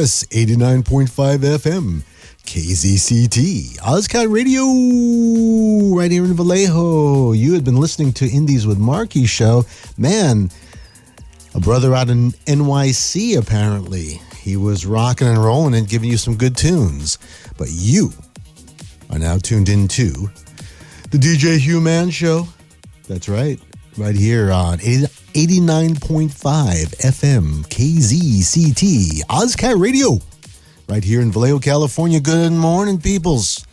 Yes, 89.5 FM, KZCT, Ozcat Radio, right here in Vallejo. You had been listening to Indies with Marky show. Man, a brother out in NYC, apparently. He was rocking and rolling and giving you some good tunes. But you are now tuned into the DJ Hugh Man Show. That's right here on 89.5 FM KZCT Ozcat Radio, right here in Vallejo, California. Good morning, peoples.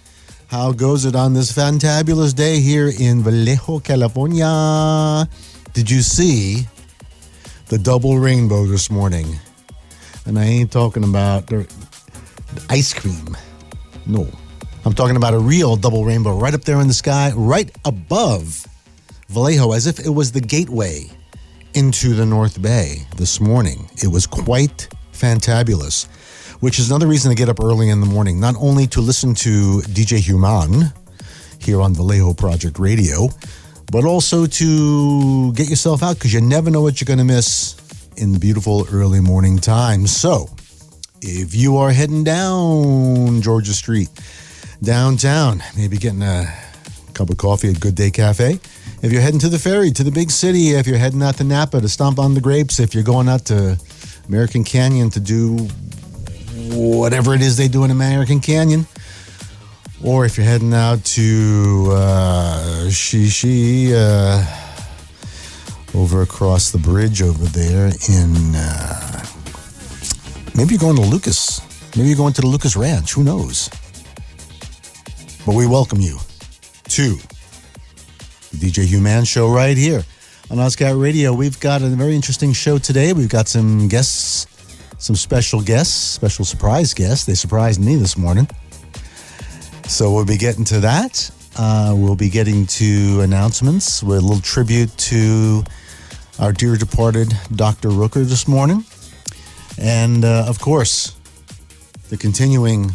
How goes it on this fantabulous day here in Vallejo, California? Did you see the double rainbow this morning? And I ain't talking about the ice cream. No. I'm talking about a real double rainbow right up there in the sky, right above Vallejo, as if it was the gateway into the North Bay this morning. It was quite fantabulous, which is another reason to get up early in the morning, not only to listen to DJ Human here on Vallejo Project Radio, but also to get yourself out, because you never know what you're going to miss in the beautiful early morning time. So if you are heading down Georgia Street, downtown, maybe getting a cup of coffee at Good Day Cafe. If you're heading to the ferry, to the big city, if you're heading out to Napa to stomp on the grapes, if you're going out to American Canyon to do whatever it is they do in American Canyon, or if you're heading out to over across the bridge over there in, maybe you're going to Lucas. Maybe you're going to the Lucas Ranch. Who knows? But we welcome you to the DJ Human Show right here on Ozcat Radio. We've got a very interesting show today. We've got some guests, some special guests, special surprise guests. They surprised me this morning. So we'll be getting to that. We'll be getting to announcements with a little tribute to our dear departed Dr. Rooker this morning. And, of course, the continuing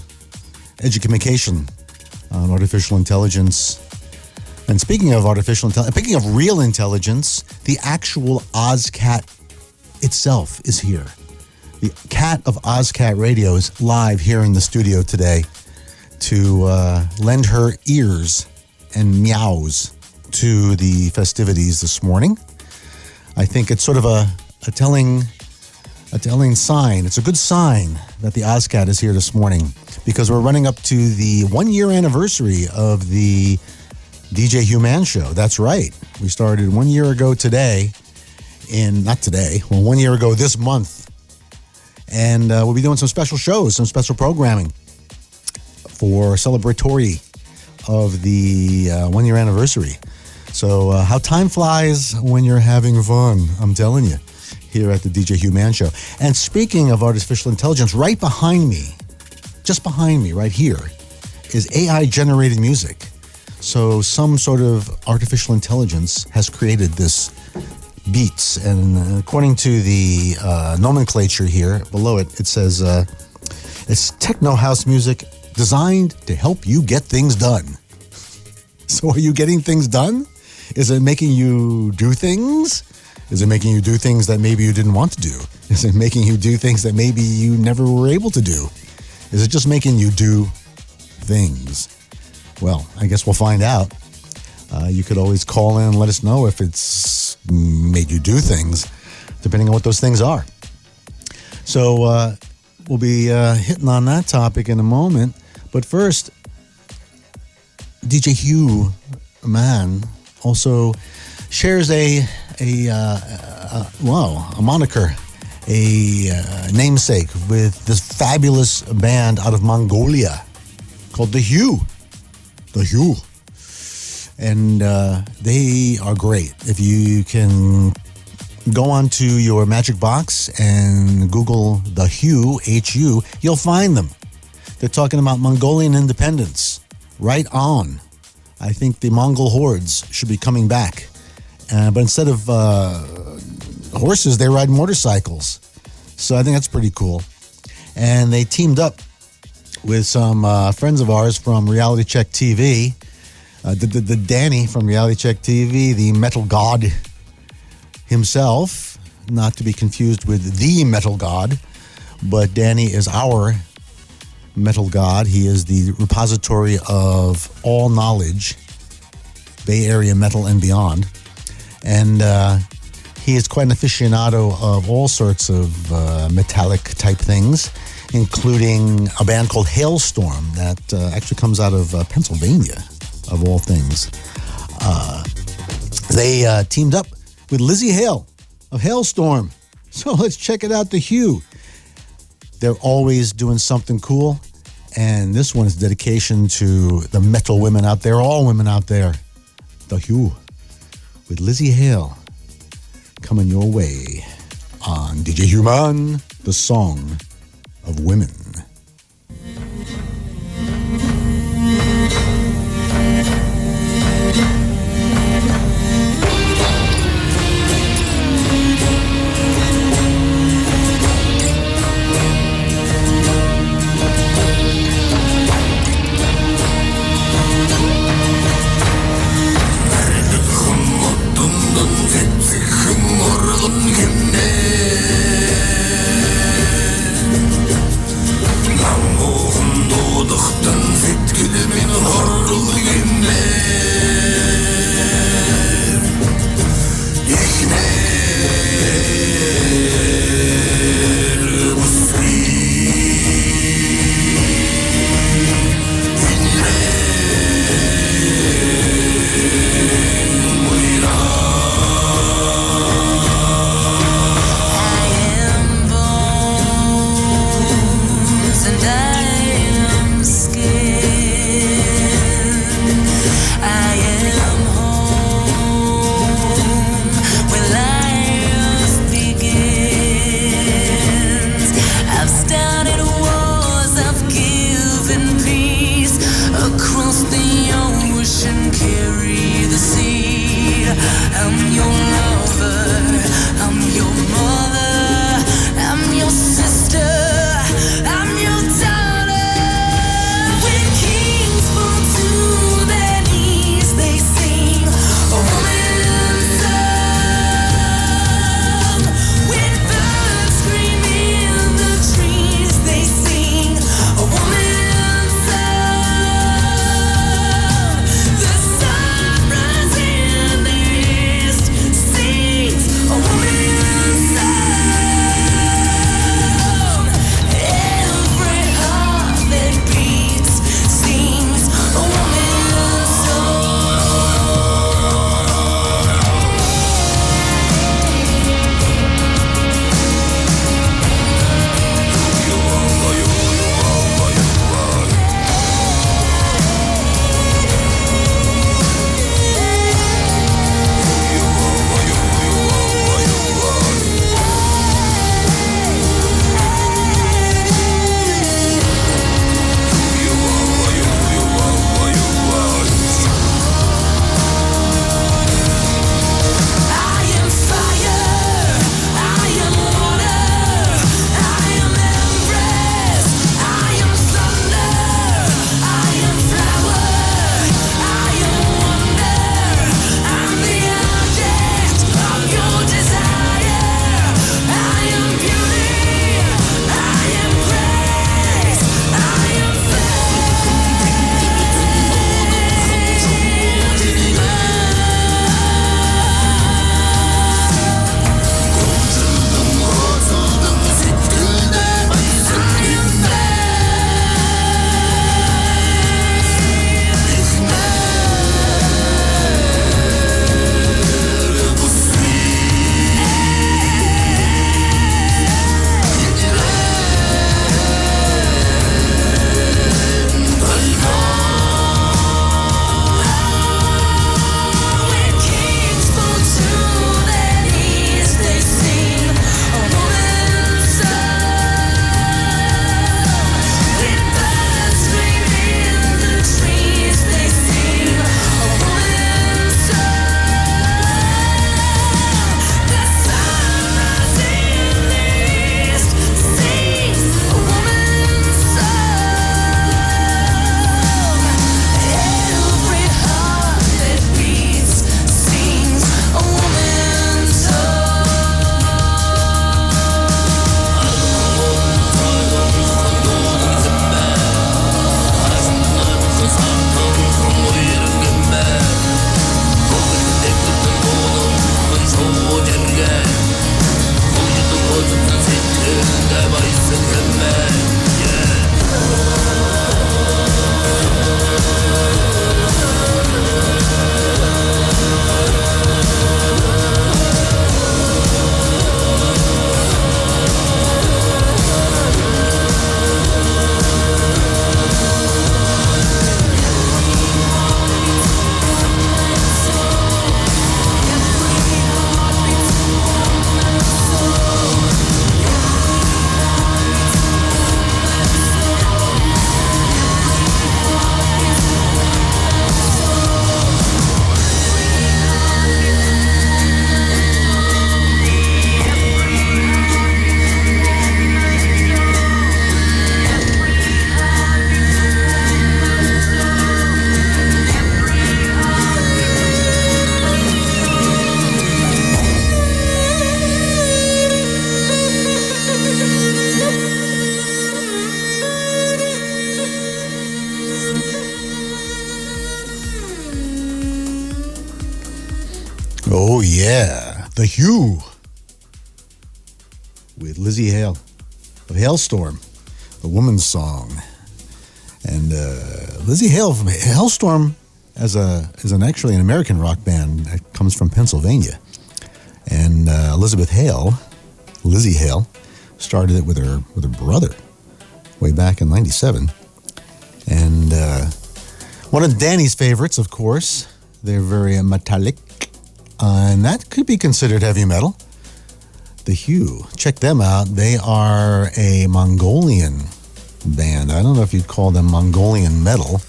education on artificial intelligence. And speaking of artificial intelligence, speaking of real intelligence, the actual Ozcat itself is here. The cat of Ozcat Radio is live here in the studio today to lend her ears and meows to the festivities this morning. I think it's sort of a telling sign. It's a good sign that the Ozcat is here this morning, because we're running up to the 1-year anniversary of the DJ Human Show. That's right. We started 1 year ago today, 1 year ago this month. And we'll be doing some special shows, some special programming for celebratory of the 1 year anniversary. So how time flies when you're having fun, I'm telling you, here at the DJ Human Show. And speaking of artificial intelligence, right behind me, just behind me right here, is AI-generated music. So some sort of artificial intelligence has created this beats. And according to the nomenclature here, below it, it says it's techno house music designed to help you get things done. So are you getting things done? Is it making you do things? Is it making you do things that maybe you didn't want to do? Is it making you do things that maybe you never were able to do? Is it just making you do things? Well, I guess we'll find out. You could always call in and let us know if it's made you do things, depending on what those things are. So we'll be hitting on that topic in a moment. But first, DJ Hugh Man also shares a moniker, a namesake with this fabulous band out of Mongolia called The Hue. The Hue. And they are great. If you can go onto your Magic Box and Google The Hue, H-U, you'll find them. They're talking about Mongolian independence. Right on. I think the Mongol hordes should be coming back. But instead of horses, they ride motorcycles. So I think that's pretty cool. And they teamed up with some friends of ours from Reality Check TV. The Danny from Reality Check TV, the metal god himself, not to be confused with the metal god, but Danny is our metal god. He is the repository of all knowledge, Bay Area metal and beyond. And he is quite an aficionado of all sorts of metallic type things, including a band called Hailstorm that actually comes out of Pennsylvania, of all things. They teamed up with Lizzie Hale of Hailstorm. So let's check it out, The Hue. They're always doing something cool, and this one is dedication to the metal women out there, all women out there. The Hue with Lizzie Hale coming your way on DJ Human, the song of women. Yeah, The Hue with Lizzie Hale of Hailstorm, the woman's song. And Lizzie Hale from Hailstorm is actually an American rock band that comes from Pennsylvania. And Lizzie Hale, started it with her brother way back in '97. And one of Danny's favorites, of course, they're very metallic, and that could be considered heavy metal. The Hue, check them out. They are a Mongolian band. I don't know if you'd call them Mongolian metal,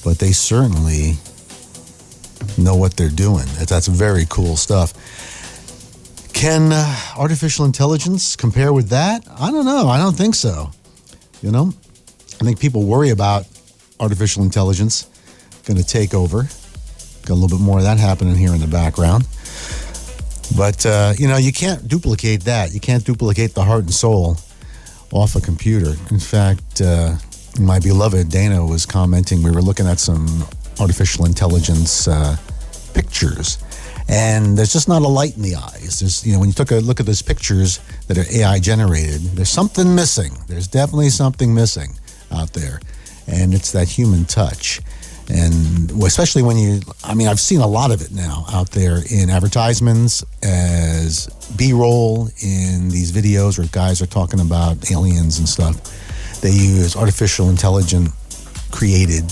but they certainly know what they're doing. That's very cool stuff. Can artificial intelligence compare with that? I don't know. I don't think so. You know, I think people worry about artificial intelligence going to take over. Got a little bit more of that happening here in the background. But, you can't duplicate that. You can't duplicate the heart and soul off a computer. In fact, my beloved Dana was commenting, we were looking at some artificial intelligence pictures, and there's just not a light in the eyes. There's, when you took a look at those pictures that are AI generated, there's something missing. There's definitely something missing out there, and it's that human touch. And especially when I've seen a lot of it now out there in advertisements as B-roll in these videos where guys are talking about aliens and stuff. They use artificial intelligent created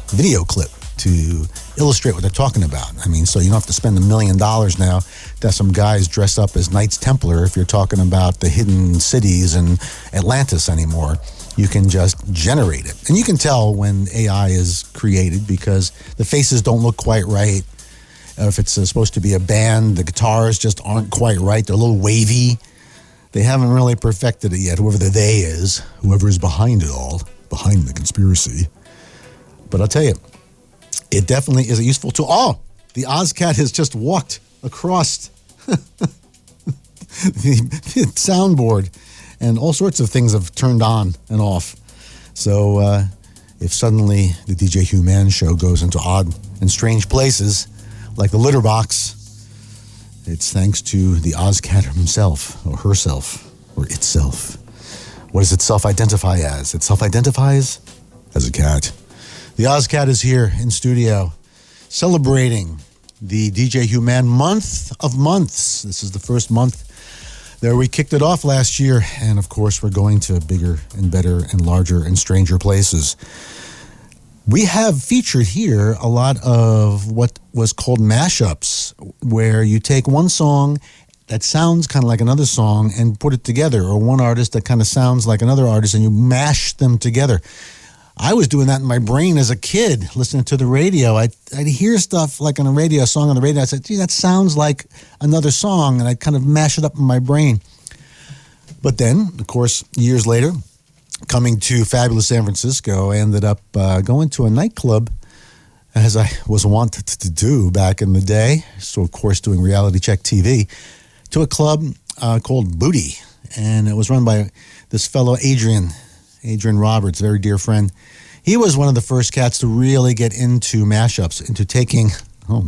video clip to illustrate what they're talking about. So you don't have to spend $1 million now to have some guys dress up as Knights Templar if you're talking about the hidden cities in Atlantis anymore. You can just generate it. And you can tell when AI is created because the faces don't look quite right. If it's supposed to be a band, the guitars just aren't quite right. They're a little wavy. They haven't really perfected it yet, whoever the they is, whoever is behind it all, behind the conspiracy. But I'll tell you, it definitely is a useful tool. Oh, the Ozcat has just walked across the soundboard. And all sorts of things have turned on and off. So if suddenly the DJ Human show goes into odd and strange places, like the litter box, it's thanks to the Ozcat himself, or herself, or itself. What does it self-identify as? It self-identifies as a cat. The Ozcat is here in studio, celebrating the DJ Human month of months. This is the first month. There we kicked it off last year, and of course we're going to bigger and better and larger and stranger places. We have featured here a lot of what was called mashups, where you take one song that sounds kind of like another song and put it together, or one artist that kind of sounds like another artist and you mash them together. I was doing that in my brain as a kid, listening to the radio. I'd hear stuff like on a radio, a song on the radio. I said, gee, that sounds like another song, and I'd kind of mash it up in my brain. But then, of course, years later, coming to fabulous San Francisco, I ended up going to a nightclub, as I was wanted to do back in the day. So, of course, doing Reality Check TV, to a club called Booty. And it was run by this fellow, Adrian Roberts, very dear friend. He was one of the first cats to really get into mashups, into taking, oh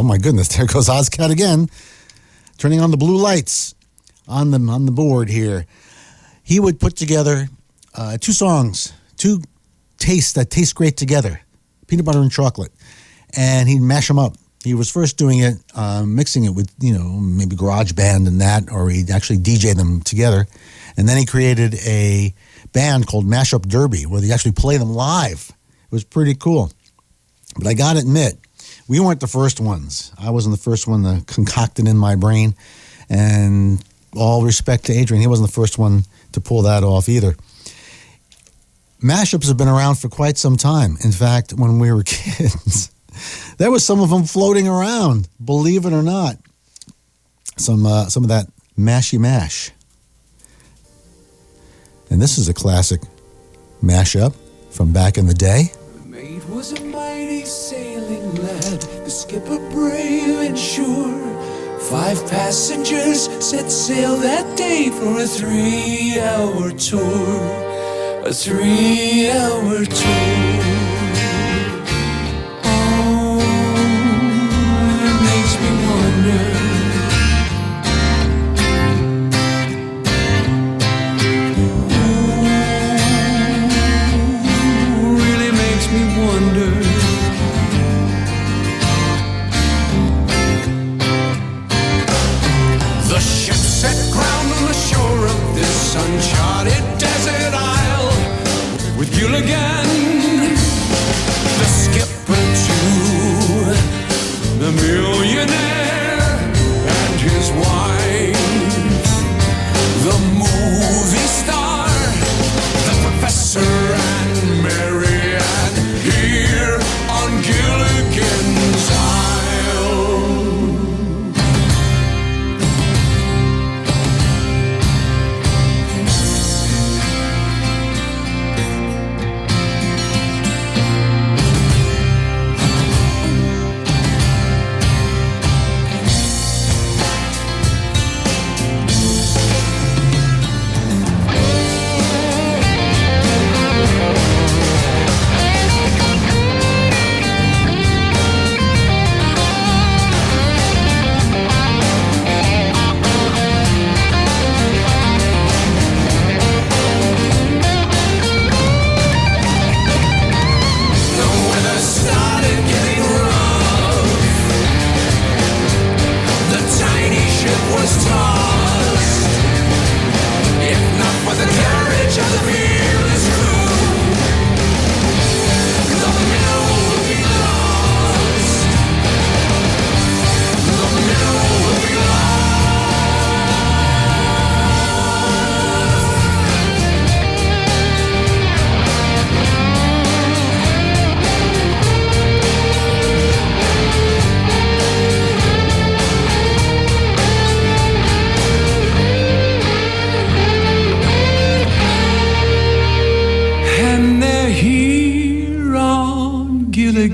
my goodness, there goes Ozcat again, turning on the blue lights on the board here. He would put together two songs, two tastes that taste great together, peanut butter and chocolate, and he'd mash them up. He was first doing it, mixing it with, maybe garage band and that, or he'd actually DJ them together. And then he created a band called Mashup Derby, where they actually play them live. It was pretty cool. But I gotta admit, we weren't the first ones. I wasn't the first one to concoct it in my brain. And all respect to Adrian, he wasn't the first one to pull that off either. Mashups have been around for quite some time. In fact, when we were kids, there was some of them floating around, believe it or not. Some of that mashy mash. And this is a classic mashup from back in the day. The mate was a mighty sailing lad, the skipper brave and sure. 5 passengers set sail that day for a 3-hour tour. A 3-hour tour. Oh, it makes me wonder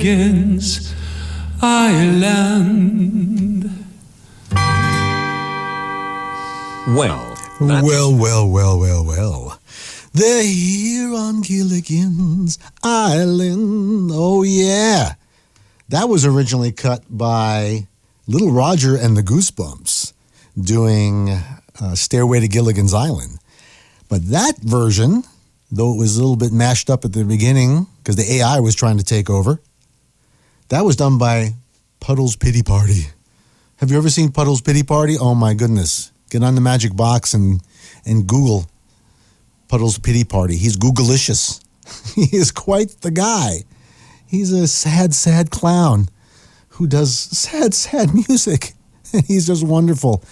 Gilligan's Island. Well, Well. They're here on Gilligan's Island. Oh, yeah. That was originally cut by Little Roger and the Goosebumps doing Stairway to Gilligan's Island. But that version, though it was a little bit mashed up at the beginning because the AI was trying to take over, that was done by Puddles Pity Party. Have you ever seen Puddles Pity Party? Oh, my goodness. Get on the magic box and Google Puddles Pity Party. He's Googleicious. He is quite the guy. He's a sad clown who does sad music. He's just wonderful.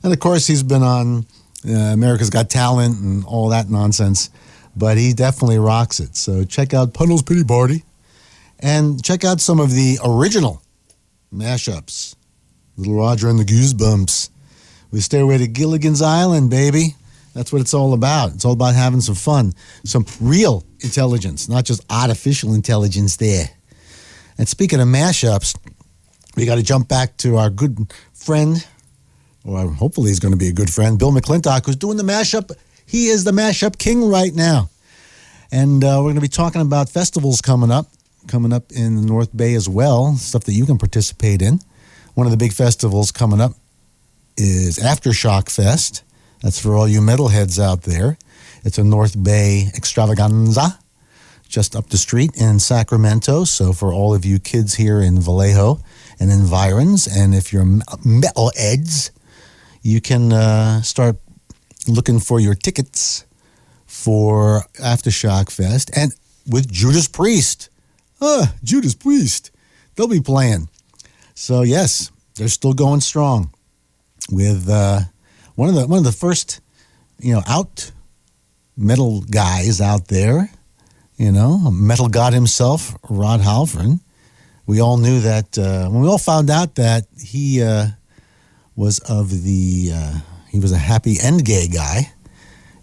And of course, he's been on America's Got Talent and all that nonsense. But he definitely rocks it. So check out Puddles Pity Party. And check out some of the original mashups. Little Roger and the Goosebumps with Stairway to Gilligan's Island, baby. That's what it's all about. It's all about having some fun. Some real intelligence, not just artificial intelligence there. And speaking of mashups, we got to jump back to our good friend, or hopefully he's going to be a good friend, Bill McClintock, who's doing the mashup. He is the mashup king right now. And we're going to be talking about festivals coming up in the North Bay as well, stuff that you can participate in. One of the big festivals coming up is Aftershock Fest. That's for all you metalheads out there. It's a North Bay extravaganza just up the street in Sacramento. So for all of you kids here in Vallejo and environs, and if you're metalheads, you can start looking for your tickets for Aftershock Fest. And with Judas Priest. Judas Priest. They'll be playing. So yes, they're still going strong with one of the first, out metal guys out there, a metal god himself, Rod Halford. We all knew that when we all found out that he was he was a happy and gay guy.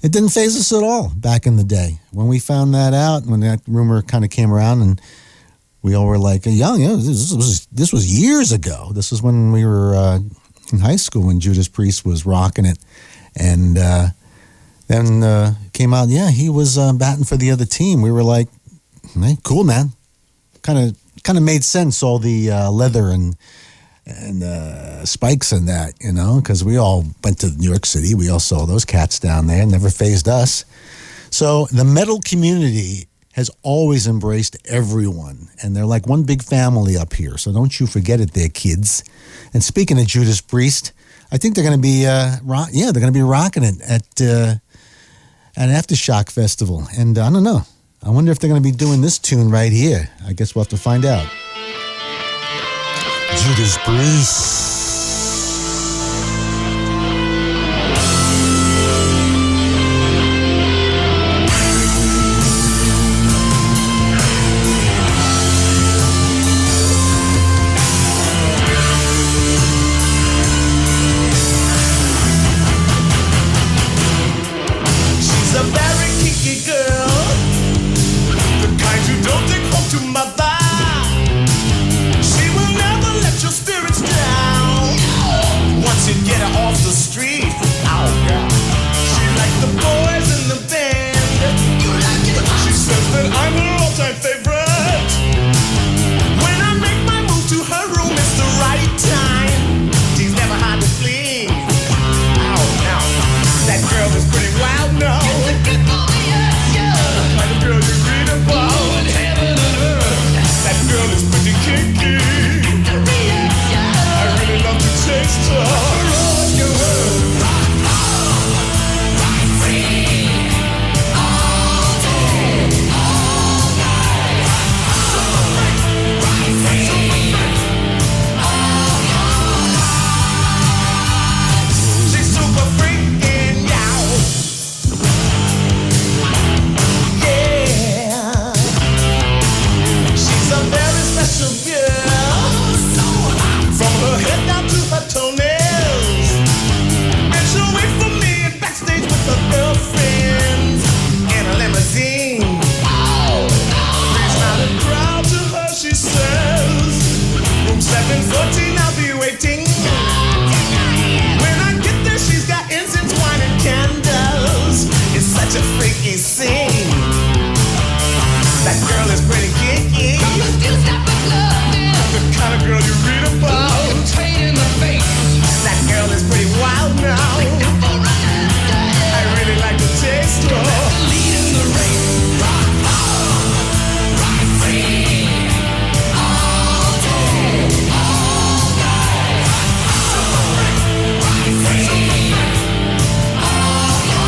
It didn't faze us at all back in the day when we found that out. When that rumor kind of came around, and we all were like, young. This was years ago. This was when we were in high school when Judas Priest was rocking it, and then came out. Yeah, he was batting for the other team. We were like, hey, cool, man. Kind of made sense. All the leather and spikes and that, because we all went to New York City. We all saw those cats down there. Never fazed us. So the metal community has always embraced everyone, and they're like one big family up here. So don't you forget it, there, kids. And speaking of Judas Priest, I think they're going to be they're going to be rocking it at Aftershock Festival. And I don't know. I wonder if they're going to be doing this tune right here. I guess we'll have to find out. Judas Priest. She said 7:14, I'll be waiting. When I get there, she's got incense, wine, and candles. It's such a freaky scene. That girl is pretty kinky. The kind of girl you read about. That girl is pretty wild now. I really like the taste of leading the race. Rock on, rock free. All day, all night. Rock free. All night.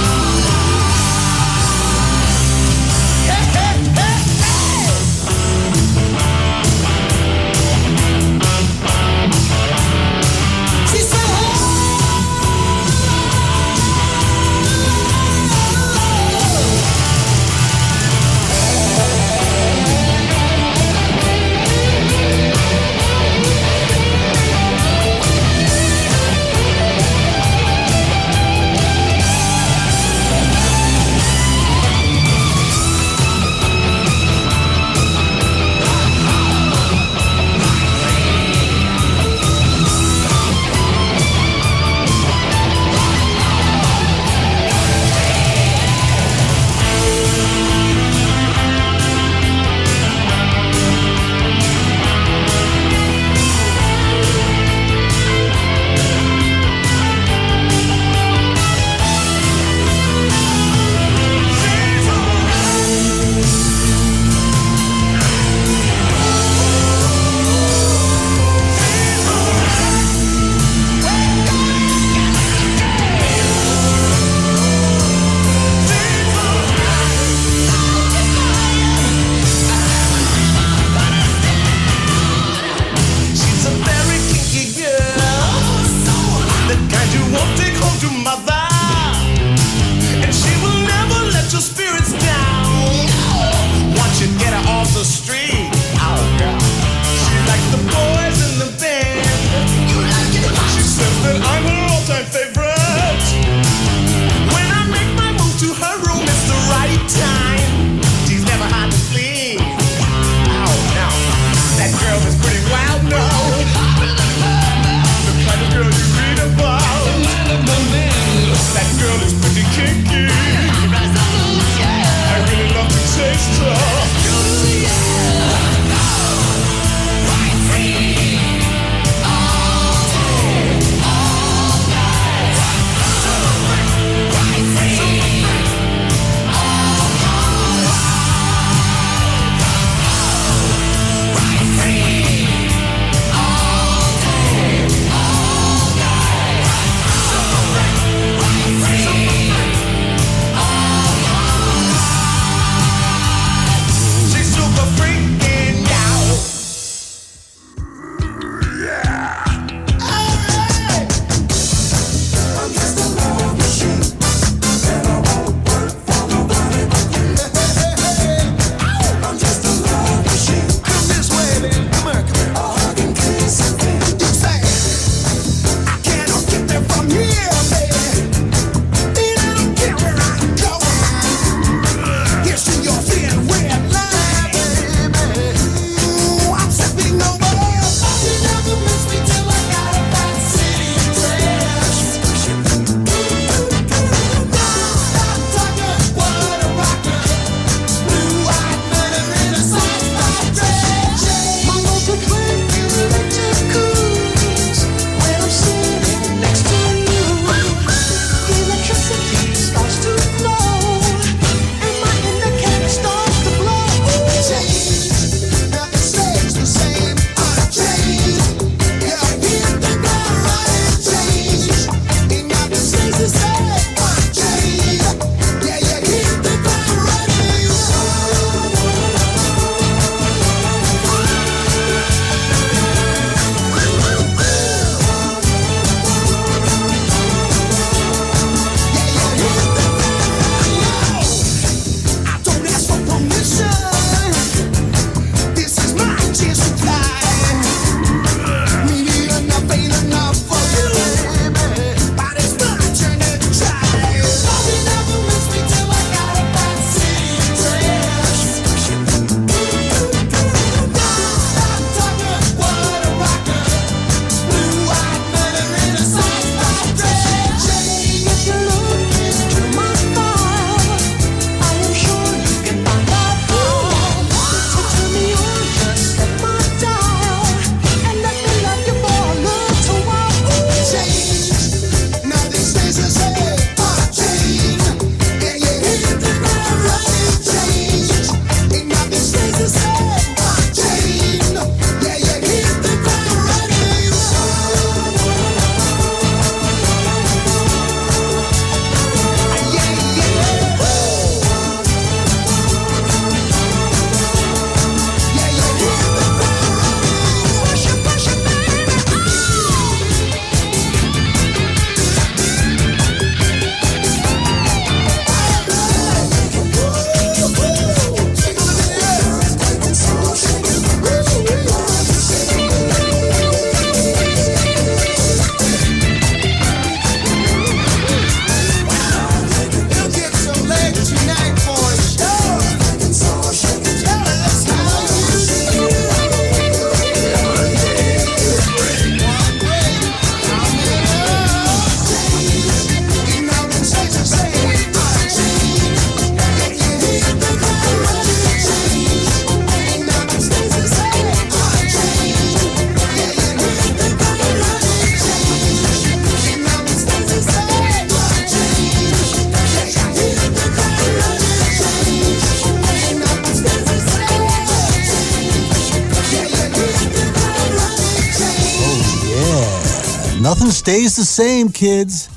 Nothing stays the same, kids.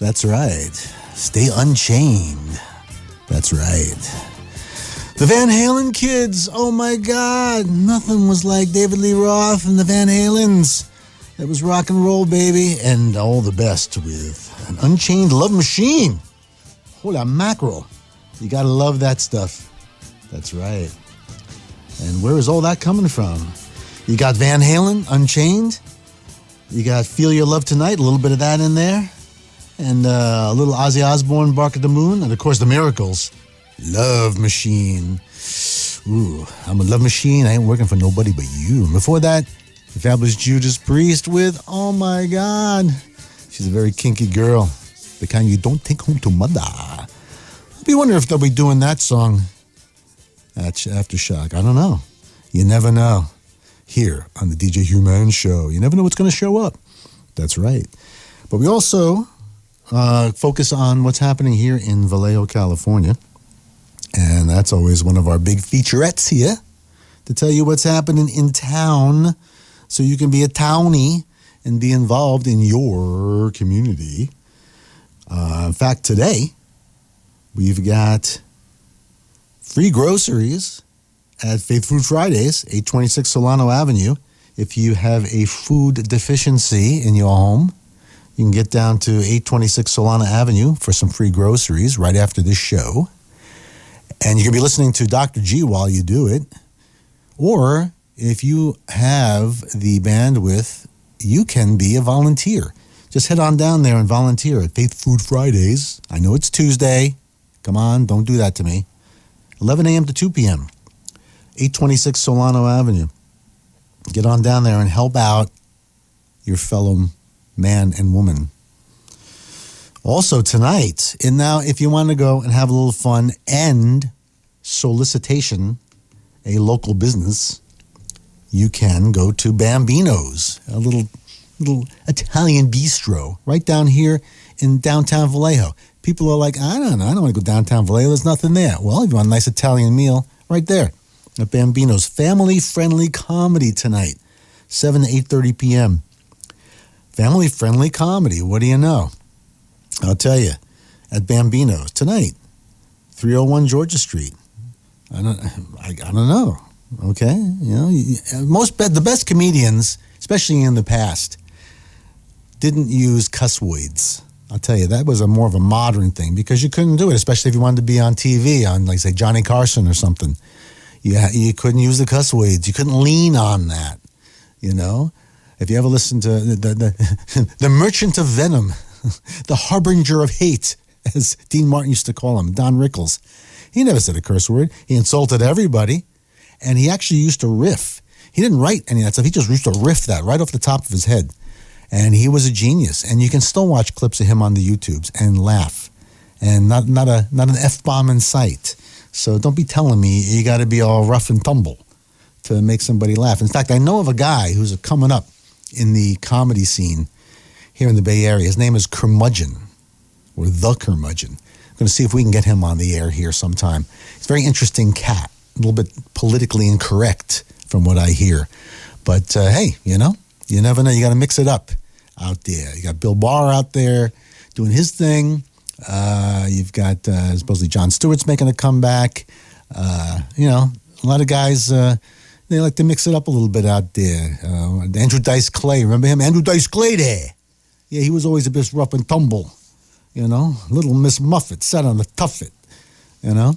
That's right. Stay unchained. That's right. The Van Halen kids. Oh my God. Nothing was like David Lee Roth and the Van Halens. It was rock and roll, baby. And all the best with an Unchained Love Machine. Holy mackerel. You gotta love that stuff. That's right. And where is all that coming from? You got Van Halen, Unchained. You got Feel Your Love Tonight, a little bit of that in there. And a little Ozzy Osbourne, Bark at the Moon. And of course, the Miracles. Love Machine. Ooh, I'm a love machine. I ain't working for nobody but you. And before that, the fabulous Judas Priest with, oh my God. She's a very kinky girl. The kind you don't take home to mother. I'll be wondering if they'll be doing that song at Aftershock. I don't know. You never know. Here on the DJ Human Show. You never know what's going to show up. That's right. But we also focus on what's happening here in Vallejo, California. And that's always one of our big featurettes here to tell you what's happening in town so you can be a townie and be involved in your community. In fact, today, we've got free groceries at Faith Food Fridays, 826 Solano Avenue. If you have a food deficiency in your home, you can get down to 826 Solano Avenue for some free groceries right after this show. And you can be listening to Dr. G while you do it. Or if you have the bandwidth, you can be a volunteer. Just head on down there and volunteer at Faith Food Fridays. I know it's Tuesday. Come on, don't do that to me. 11 a.m. to 2 p.m., 826 Solano Avenue. Get on down there and help out your fellow man and woman. Also tonight, and now if you want to go and have a little fun and solicitation, a local business, you can go to Bambino's, a little Italian bistro right down here in downtown Vallejo. People are like, I don't want to go downtown Vallejo. There's nothing there. Well, if you want a nice Italian meal, right there at Bambino's. Family-friendly comedy tonight, 7 to 8:30 p.m. Family-friendly comedy. What do you know? I'll tell you, at Bambino's tonight, 301 Georgia Street. I don't know. Okay, you know, the best comedians, especially in the past, didn't use cuss words. I'll tell you, that was more of a modern thing because you couldn't do it, especially if you wanted to be on TV, on like say Johnny Carson or something. You couldn't use the cuss words. You couldn't lean on that. You know, if you ever listen to the Merchant of Venom. The harbinger of hate, as Dean Martin used to call him, Don Rickles. He never said a curse word. He insulted everybody, and he actually used to riff. He didn't write any of that stuff. He just used to riff that right off the top of his head. And he was a genius. And you can still watch clips of him on the YouTubes and laugh. And not an F-bomb in sight. So don't be telling me you got to be all rough and tumble to make somebody laugh. In fact, I know of a guy who's coming up in the comedy scene here in the Bay Area. His name is Curmudgeon, or The Curmudgeon. I'm going to see if we can get him on the air here sometime. He's a very interesting cat, a little bit politically incorrect from what I hear. But hey, you know, you never know. You got to mix it up out there. You got Bill Barr out there doing his thing. You've got supposedly Jon Stewart's making a comeback. You know, a lot of guys, they like to mix it up a little bit out there. Andrew Dice Clay, remember him? Andrew Dice Clay there. Yeah, he was always a bit rough and tumble, you know. Little Miss Muffet sat on the tuffet, you know.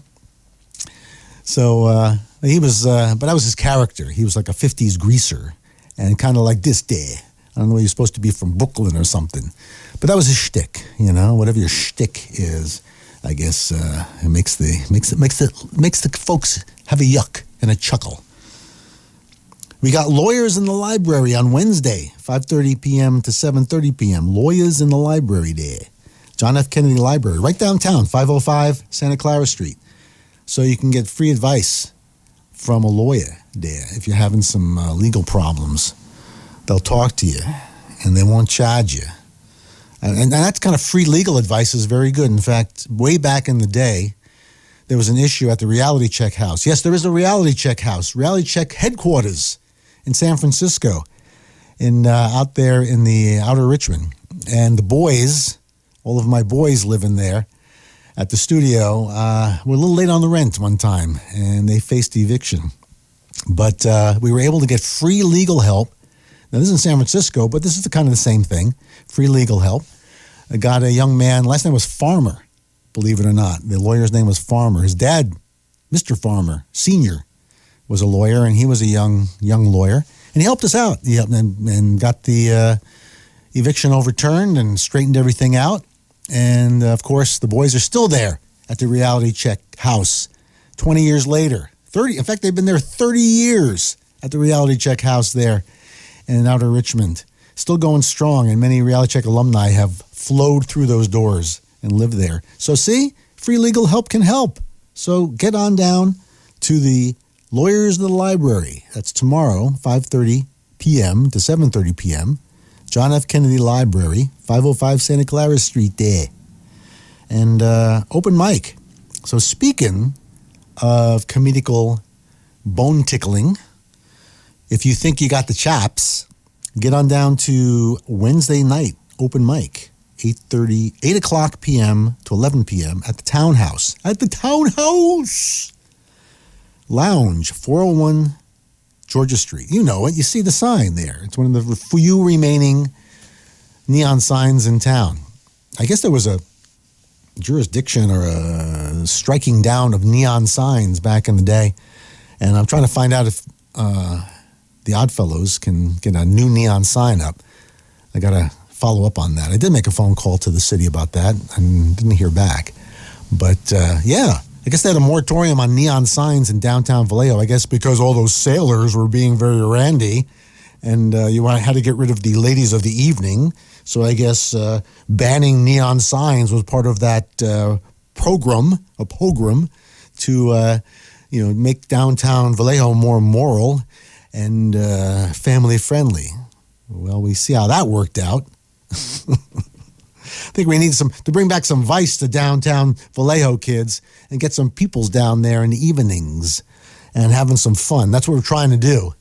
So he was, but that was his character. He was like a 50s greaser and kind of like this day. I don't know, he was supposed to be from Brooklyn or something. But that was his shtick, you know. Whatever your shtick is, I guess it makes the folks have a yuck and a chuckle. We got Lawyers in the Library on Wednesday, 5:30 p.m. to 7:30 p.m. Lawyers in the Library there. John F. Kennedy Library, right downtown, 505 Santa Clara Street. So you can get free advice from a lawyer there if you're having some legal problems. They'll talk to you, and they won't charge you. And that's kind of free legal advice is very good. In fact, way back in the day, there was an issue at the Reality Check House. Yes, there is a Reality Check House, Reality Check headquarters in San Francisco. out there in the outer Richmond. And the boys, all of my boys live in there at the studio, were a little late on the rent one time, and they faced eviction. But we were able to get free legal help. Now, this is in San Francisco, but this is kind of the same thing. Free legal help. I got a young man, last name was Farmer, believe it or not. The lawyer's name was Farmer. His dad, Mr. Farmer, Sr., was a lawyer, and he was a young lawyer. And he helped us out. He helped and got the eviction overturned and straightened everything out. And, of course, the boys are still there at the Reality Check house 20 years later. 30. In fact, they've been there 30 years at the Reality Check house there in outer Richmond. Still going strong, and many Reality Check alumni have flowed through those doors and lived there. So, see, free legal help can help. So get on down to the Lawyers of the Library. That's tomorrow, 5:30 p.m. to 7:30 p.m., John F. Kennedy Library, 505 Santa Clara Street there. And open mic. So speaking of comedical bone tickling, if you think you got the chops, get on down to Wednesday night open mic, 8 o'clock p.m. to 11 p.m. at the Townhouse. At the Townhouse! Lounge, 401 Georgia Street. You know it. You see the sign there. It's one of the few remaining neon signs in town. I guess there was a jurisdiction or a striking down of neon signs back in the day. And I'm trying to find out if the Oddfellows can get a new neon sign up. I got to follow up on that. I did make a phone call to the city about that and didn't hear back. But, yeah. I guess they had a moratorium on neon signs in downtown Vallejo, I guess because all those sailors were being very randy, and you had to get rid of the ladies of the evening. So I guess banning neon signs was part of that program to make downtown Vallejo more moral and family-friendly. Well, we see how that worked out. I think we need to bring back some vice to downtown Vallejo, kids, and get some peoples down there in the evenings and having some fun. That's what we're trying to do.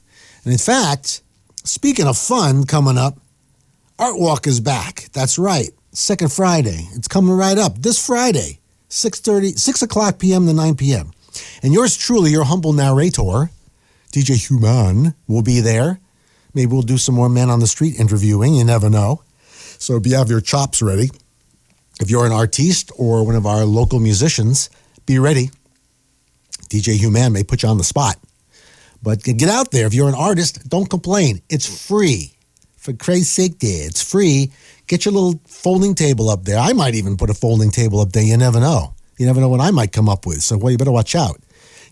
And in fact, speaking of fun coming up, Art Walk is back. That's right. Second Friday. It's coming right up. This Friday, 6 o'clock p.m. to 9 p.m. And yours truly, your humble narrator, DJ Human, will be there. Maybe we'll do some more Men on the Street interviewing. You never know. So if you have your chops ready, if you're an artiste or one of our local musicians, be ready. DJ Human may put you on the spot. But get out there. If you're an artist, don't complain. It's free. For Christ's sake, there. It's free. Get your little folding table up there. I might even put a folding table up there. You never know. You never know what I might come up with. So, well, you better watch out.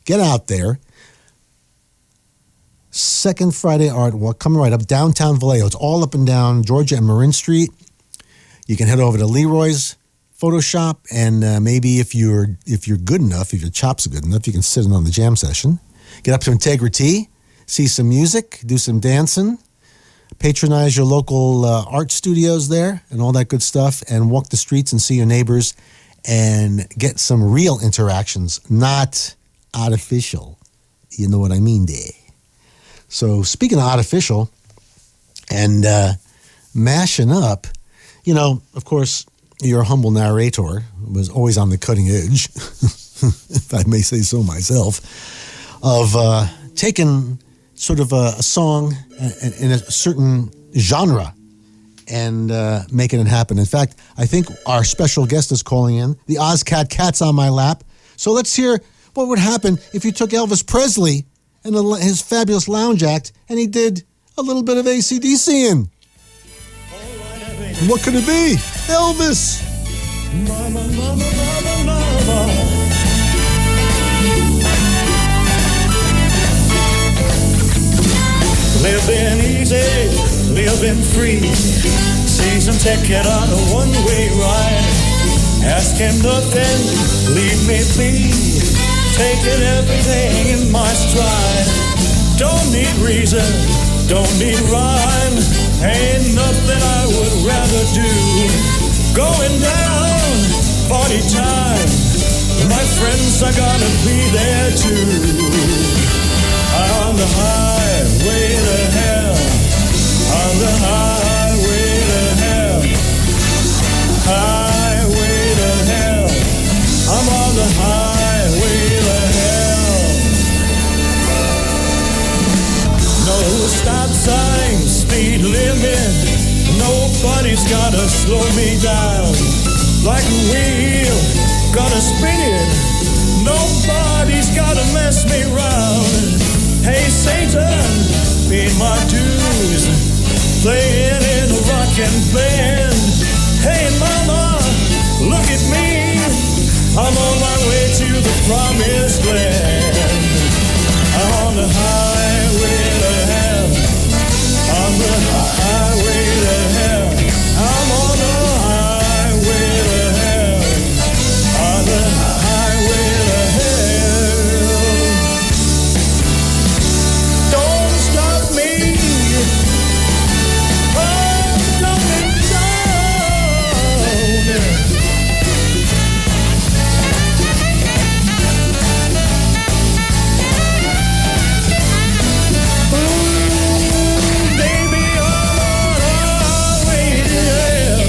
Get out there. Second Friday Art Walk, coming right up downtown Vallejo. It's all up and down Georgia and Marin Street. You can head over to Leroy's Photoshop, and maybe if you're good enough, if your chops are good enough, you can sit in on the jam session. Get up to Integrity, see some music, do some dancing, patronize your local art studios there, and all that good stuff, and walk the streets and see your neighbors, and get some real interactions, not artificial. You know what I mean there. So speaking of artificial and mashing up, of course, your humble narrator was always on the cutting edge, if I may say so myself, of taking sort of a song in a certain genre and making it happen. In fact, I think our special guest is calling in. The Ozcat Cat's on my lap. So let's hear what would happen if you took Elvis Presley and his fabulous lounge act, and he did a little bit of AC/DC in. What could it be? Elvis! Mama, mama, mama, mama. Living easy, living free. Season ticket on a one-way ride. Asking nothing, leave me be. Taking everything in my stride. Don't need reason, don't need rhyme. Ain't nothing I would rather do. Going down, party time. My friends are gonna be there too. On the highway to hell, on the the highway to hell. Highway to hell. I'm on the highway to hell. No stop sign, speed limit. Nobody's gotta slow me down. Like a wheel, gonna spin it. Nobody's gotta mess me round. Hey Satan, pay my dues, playing in a rockin' band. Hey mama, look at me, I'm on my way to the promised land. I'm on the highway to hell, on the highway to hell. I'm on the highway to hell, on the highway to hell. Don't stop me, I'm going down. Baby, I'm on the highway to hell,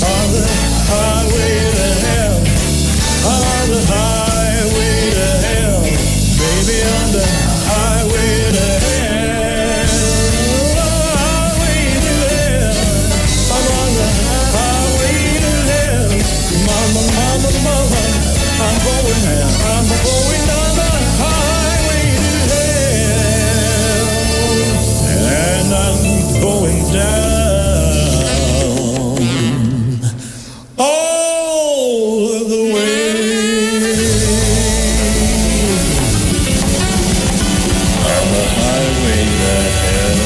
on the highway to hell, on the highway to hell, baby, on the highway to hell, highway to hell, I'm on the highway to hell, mama, mama, mama, I'm going down on the highway to hell, and I'm going down all the way on the highway to hell.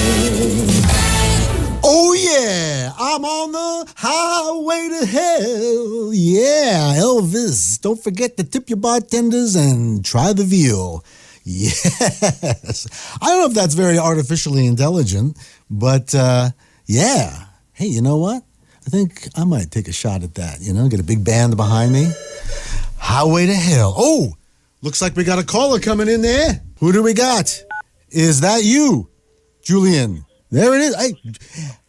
Oh, yeah. I'm on the highway to hell. Yeah, Elvis. Don't forget to tip your bartenders and try the veal. Yes. I don't know if that's very artificially intelligent, but yeah. Hey, you know what? I think I might take a shot at that, get a big band behind me. Highway to hell. Oh, looks like we got a caller coming in there. Who do we got? Is that you, Julian? There it is. Hey,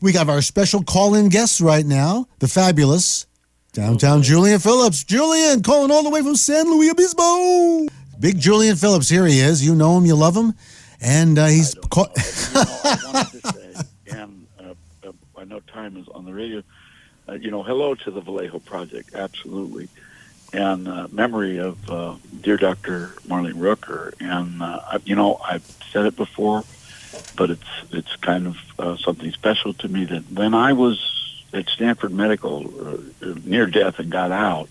we got our special call-in guest right now, the fabulous downtown Julian Phillips. Julian, calling all the way from San Luis Obispo. Big Julian Phillips, here he is. You know him, you love him, and he's. I wanted to say, and I know time is on the radio. Hello to the Vallejo Project, absolutely, and memory of dear Dr. Marlene Rooker. And I've said it before, but it's kind of something special to me that when I was at Stanford Medical near death and got out,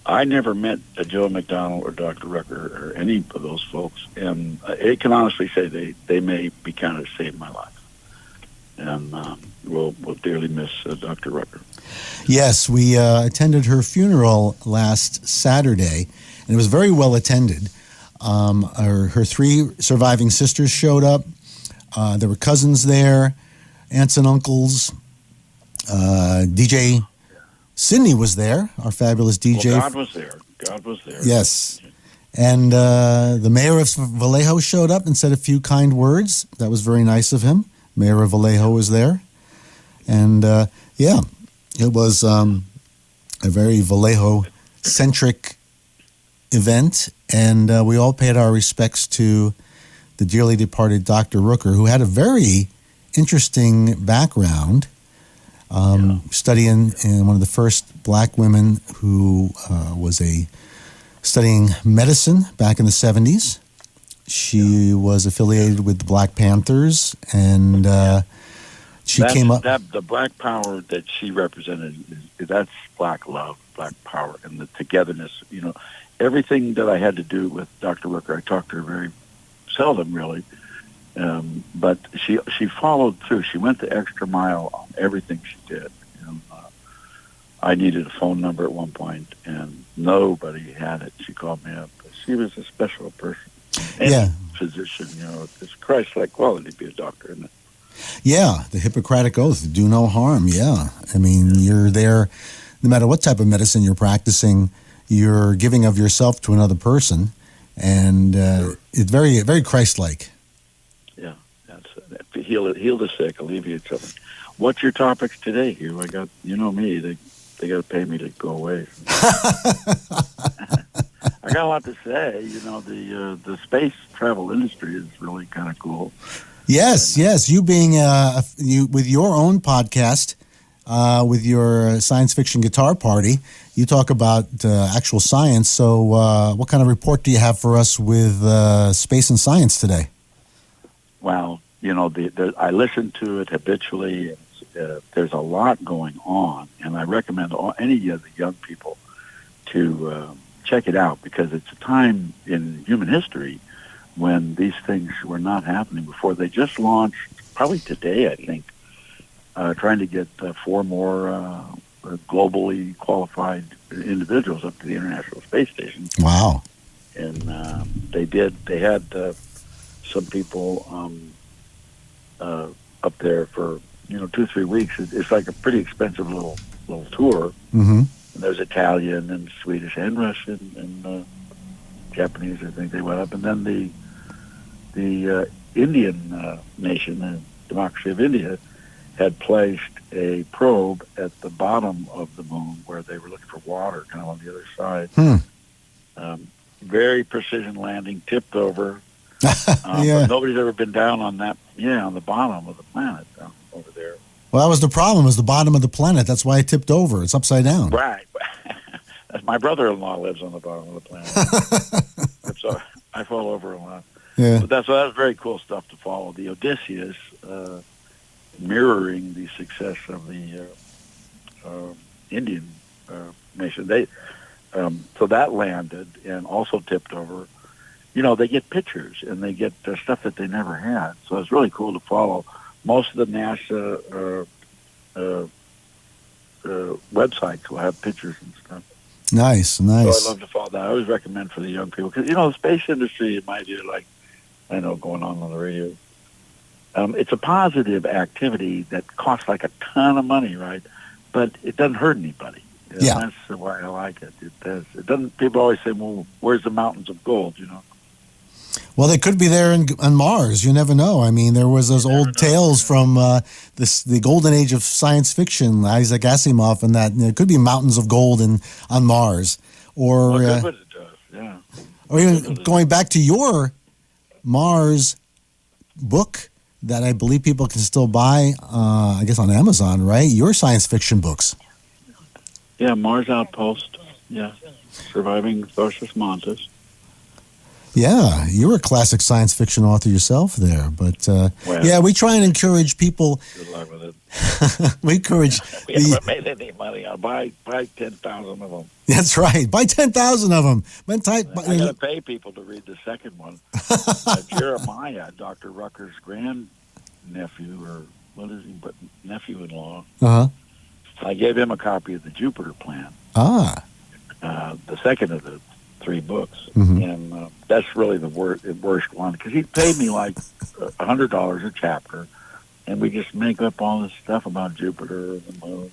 I never met Joe McDonald or Dr. Rucker or any of those folks, and I can honestly say they may be counted to save my life. And we'll dearly miss Dr. Rucker. Yes, we attended her funeral last Saturday, and it was very well attended. Her three surviving sisters showed up. There were cousins there, aunts and uncles. DJ Sydney was there, our fabulous DJ. Well, God was there. God was there. Yes. And the mayor of Vallejo showed up and said a few kind words. That was very nice of him. Mayor of Vallejo was there. And, it was a very Vallejo-centric event. And we all paid our respects to the dearly departed Dr. Rooker, who had a very interesting background. Studying in one of the first black women who was studying medicine back in the 70s. She was affiliated with the Black Panthers, and came up. The black power that she represented, that's black love, black power, and the togetherness. Everything that I had to do with Dr. Rooker, I talked to her very seldom, really. But she followed through. She went the extra mile on everything she did. I needed a phone number at one point, and nobody had it. She called me up. She was a special person. Any physician, it's Christ-like quality to be a doctor, isn't it? Yeah, the Hippocratic Oath, do no harm, yeah. I mean, you're there, no matter what type of medicine you're practicing, you're giving of yourself to another person, and it's very, very Christ-like. Yeah, heal the sick, alleviate something. What's your topics today, Hugh? I got, you know me, they got to pay me to go away. I got a lot to say. You know, the space travel industry is really kind of cool. Yes. You being you with your own podcast, with your science fiction guitar party, you talk about actual science. So, what kind of report do you have for us with space and science today? Well, you know, I listen to it habitually. There's a lot going on, and I recommend any of the young people to check it out, because it's a time in human history when these things were not happening before. They just launched, probably today, I think, trying to get 4 more globally qualified individuals up to the International Space Station. Wow. And they had some people up there for 2-3 weeks. It's like a pretty expensive little tour. Mm-hmm. And there's Italian and Swedish and Russian and Japanese. I think they went up, and then the Indian nation, the Democracy of India, had placed a probe at the bottom of the moon where they were looking for water, kind of on the other side. Very precision landing, tipped over. But nobody's ever been down on that. Yeah, on the bottom of the planet over there. Well, that was the problem. Was the bottom of the planet. That's why it tipped over. It's upside down. Right. My brother-in-law lives on the bottom of the planet. So I fall over a lot. Yeah. But that was very cool stuff to follow. The Odysseus, mirroring the success of the Indian nation. So that landed and also tipped over. They get pictures and they get stuff that they never had. So it's really cool to follow. Most of the NASA websites will have pictures and stuff. Nice. So I love to follow that. I always recommend for the young people, because the space industry, it might be like, I know, going on the radio. It's a positive activity that costs like a ton of money, right? But it doesn't hurt anybody. Yeah. That's why I like it. It does. It doesn't. People always say, "Well, where's the mountains of gold?" Well, they could be there on Mars. You never know. I mean, there was those old tales from the golden age of science fiction, Isaac Asimov, and that there could be mountains of gold on Mars, or good what it does, yeah. Or even going back to your Mars book that I believe people can still buy, I guess on Amazon, right? Your science fiction books. Yeah, Mars Outpost. Yeah, Surviving Thorsus Montes. Yeah, you're a classic science fiction author yourself there. But, yeah, we try and encourage people. Good luck with it. We encourage. We haven't made any money on buy 10,000 of them. That's right. Buy 10,000 of them. I got to pay people to read the second one. Jeremiah, Dr. Rucker's grandnephew, or what is he, but nephew-in-law. Uh-huh. I gave him a copy of the Jupiter Plan. Ah. The second of the 3 books. Mm-hmm. And that's really the worst one, because he paid me like $100 a chapter, and we just make up all this stuff about Jupiter and the moon.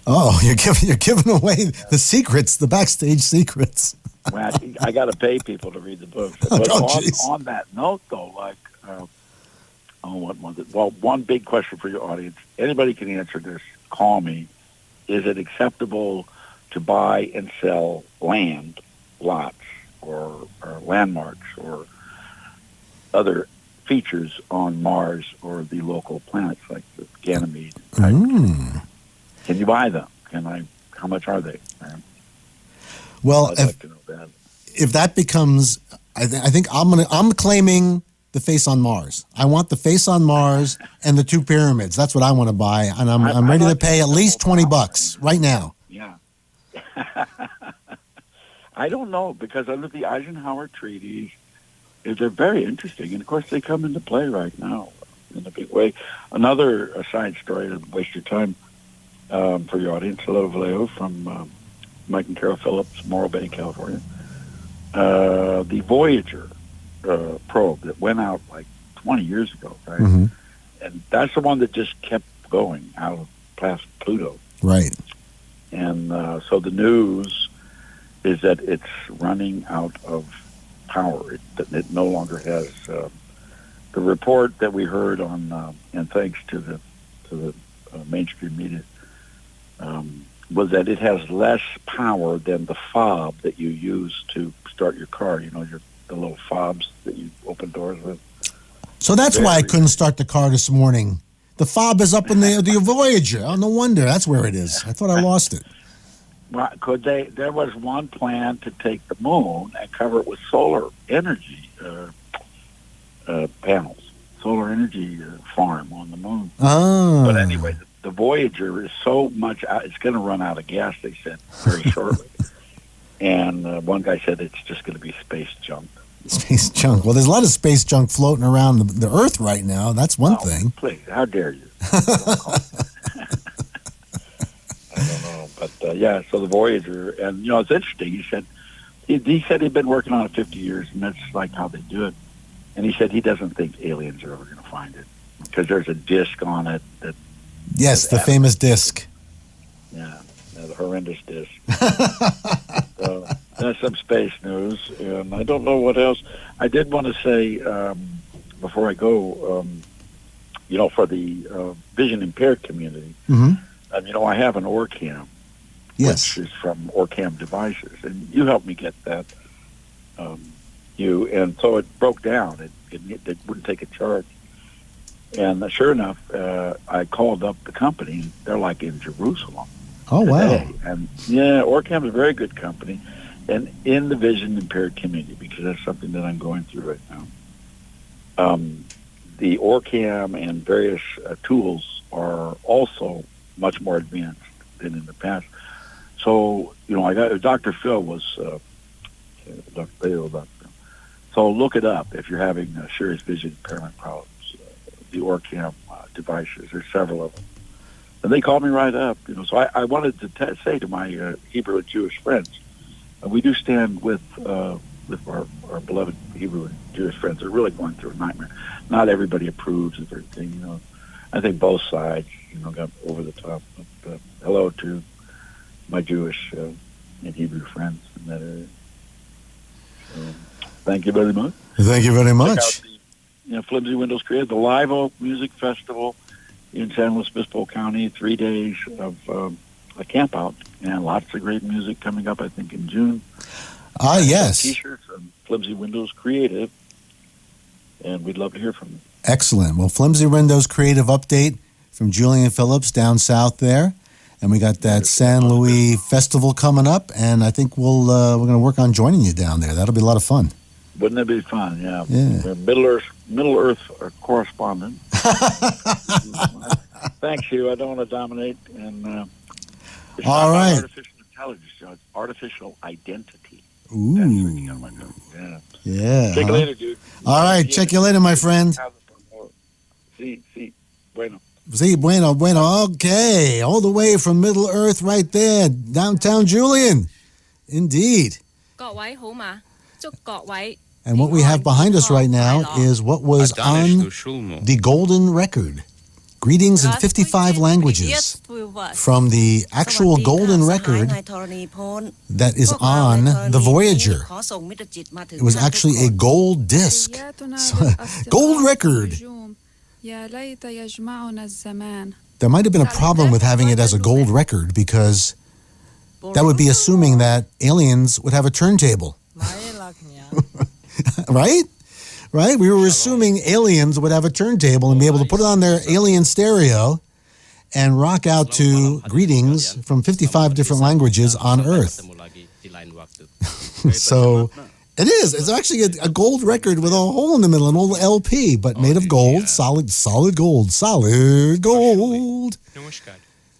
Oh, you're giving away the secrets, the backstage secrets. Well, I got to pay people to read the books. But on that note, though, like, what was it? Well, one big question for your audience. Anybody can answer this. Call me. Is it acceptable to buy and sell land, lots, or landmarks, or other features on Mars or the local planets like the Ganymede type? Can you buy them? How much are they? Well, I'd like to know that. If that becomes, I think I'm claiming the face on Mars. I want the face on Mars and the 2 pyramids. That's what I want to buy, and I'm ready to pay at least $20 right now. Yeah. I don't know, because under the Eisenhower treaties, they're very interesting, and of course they come into play right now in a big way. Another science story to waste your time for your audience. Hello, Vallejo, from Mike and Carol Phillips, Morro Bay, California. The Voyager probe that went out like 20 years ago, right? Mm-hmm. And that's the one that just kept going out of past Pluto. Right. And so the news is that it's running out of power. It no longer has the the report that we heard on, and thanks to the mainstream media, was that it has less power than the fob that you use to start your car. You know, the little fobs that you open doors with. So that's why I couldn't start the car this morning. The fob is up in the Voyager. Oh, no wonder. That's where it is. I thought I lost it. Well, there was one plan to take the moon and cover it with solar energy panels, solar energy farm on the moon. Oh. But anyway, the Voyager is so much out, it's going to run out of gas, they said, very shortly. And one guy said it's just going to be space junk. Space junk. Well, there's a lot of space junk floating around the Earth right now. That's one thing. Please, how dare you? I don't know. But, yeah, so the Voyager, and, you know, it's interesting. He said he'd been working on it 50 years, and that's like how they do it. And he said he doesn't think aliens are ever going to find it because there's a disc on it that... Yes, the famous disc. Yeah, the horrendous disc. So that's some space news, and I don't know what else. I did want to say, before I go, you know, for the vision-impaired community, you know, I have an Orcam, yes, which is from Orcam Devices, and you helped me get that, and so it broke down. It wouldn't take a charge. And sure enough, I called up the company. They're like in Jerusalem. Oh, today. wow. And yeah, Orcam is a very good company, and in the vision-impaired community, because that's something that I'm going through right now. The Orcam and various tools are also much more advanced than in the past. So, you know, I got Dr. Phil was Dr. Phil. So look it up if you're having serious vision impairment problems. The Orcam devices, there's several of them. And they called me right up, you know. So I wanted to say to my Hebrew and Jewish friends, we do stand with our beloved Hebrew and Jewish friends. They're really going through a nightmare. Not everybody approves of everything, you know. I think both sides, you know, got over the top. But hello to my Jewish and Hebrew friends in that area. So, thank you very much. Thank you very much. Check out the, Flimsy Windows Creative, the Vallejo Music Festival in San Luis Obispo County, 3 days of a camp out, and lots of great music coming up, I think, in June. Yes. T-shirts and Flimsy Windows Creative, and we'd love to hear from you. Excellent. Well, Flimsy Windows Creative update from Julian Phillips down south there. And we got that San Luis Festival coming up, and I think we're going to work on joining you down there. That'll be a lot of fun. Wouldn't that be fun? Yeah. Yeah. Middle Earth correspondent. Thanks, you. I don't want to dominate. And it's all right. Artificial intelligence, it's artificial identity. Ooh. That's what you got my note. Yeah. Yeah. Check you later, dude. All right. Check you later, my friend. See. Bueno. Sí, bueno. Okay. All the way from Middle Earth right there, downtown Julian. Indeed. And what we have behind us right now is what was on the golden record. Greetings in 55 languages from the actual golden record that is on the Voyager. It was actually a gold disc. Gold record. There might have been a problem with having it as a gold record because that would be assuming that aliens would have a turntable. Right? We were assuming aliens would have a turntable and be able to put it on their alien stereo and rock out to greetings from 55 different languages on Earth. So it is. It's actually a gold record with a hole in the middle, an old LP, but made of gold, solid gold.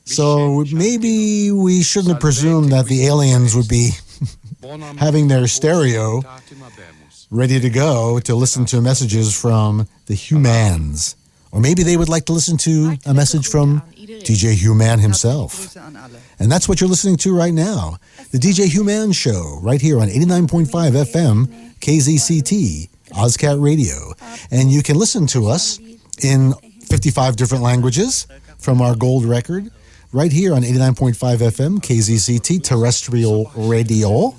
So maybe we shouldn't have presumed that the aliens would be having their stereo ready to go to listen to messages from the humans. Or maybe they would like to listen to a message from DJ Human himself. And that's what you're listening to right now. The DJ Human Show, right here on 89.5 FM, KZCT, Ozcat Radio. And you can listen to us in 55 different languages from our gold record, right here on 89.5 FM, KZCT, terrestrial radio.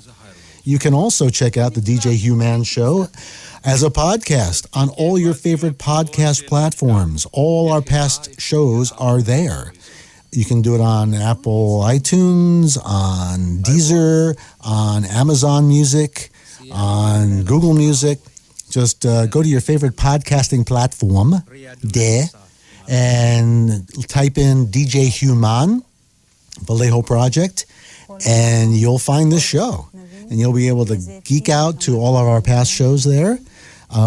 You can also check out the DJ Human Show as a podcast on all your favorite podcast platforms. All our past shows are there. You can do it on Apple iTunes, on Deezer, on Amazon Music, on Google Music. Just go to your favorite podcasting platform there and type in DJ Human, Vallejo Project, and you'll find this show. And you'll be able to geek out to all of our past shows there.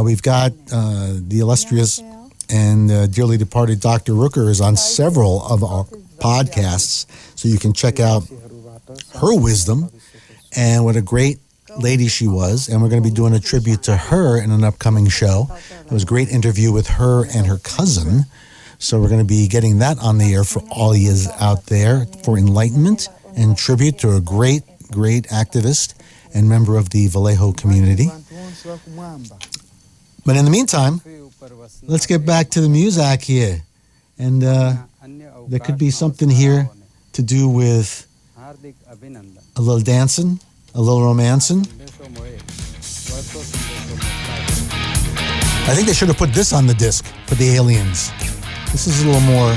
We've got the illustrious and dearly departed Dr. Rooker is on several of our podcasts, so you can check out her wisdom and what a great lady she was. And we're going to be doing a tribute to her in an upcoming show. It was a great interview with her and her cousin. So we're going to be getting that on the air for all yous out there for enlightenment and tribute to a great, great activist and member of the Vallejo community. But in the meantime, let's get back to the music here. And there could be something here to do with a little dancing, a little romancing. I think they should have put this on the disc for the aliens. This is a little more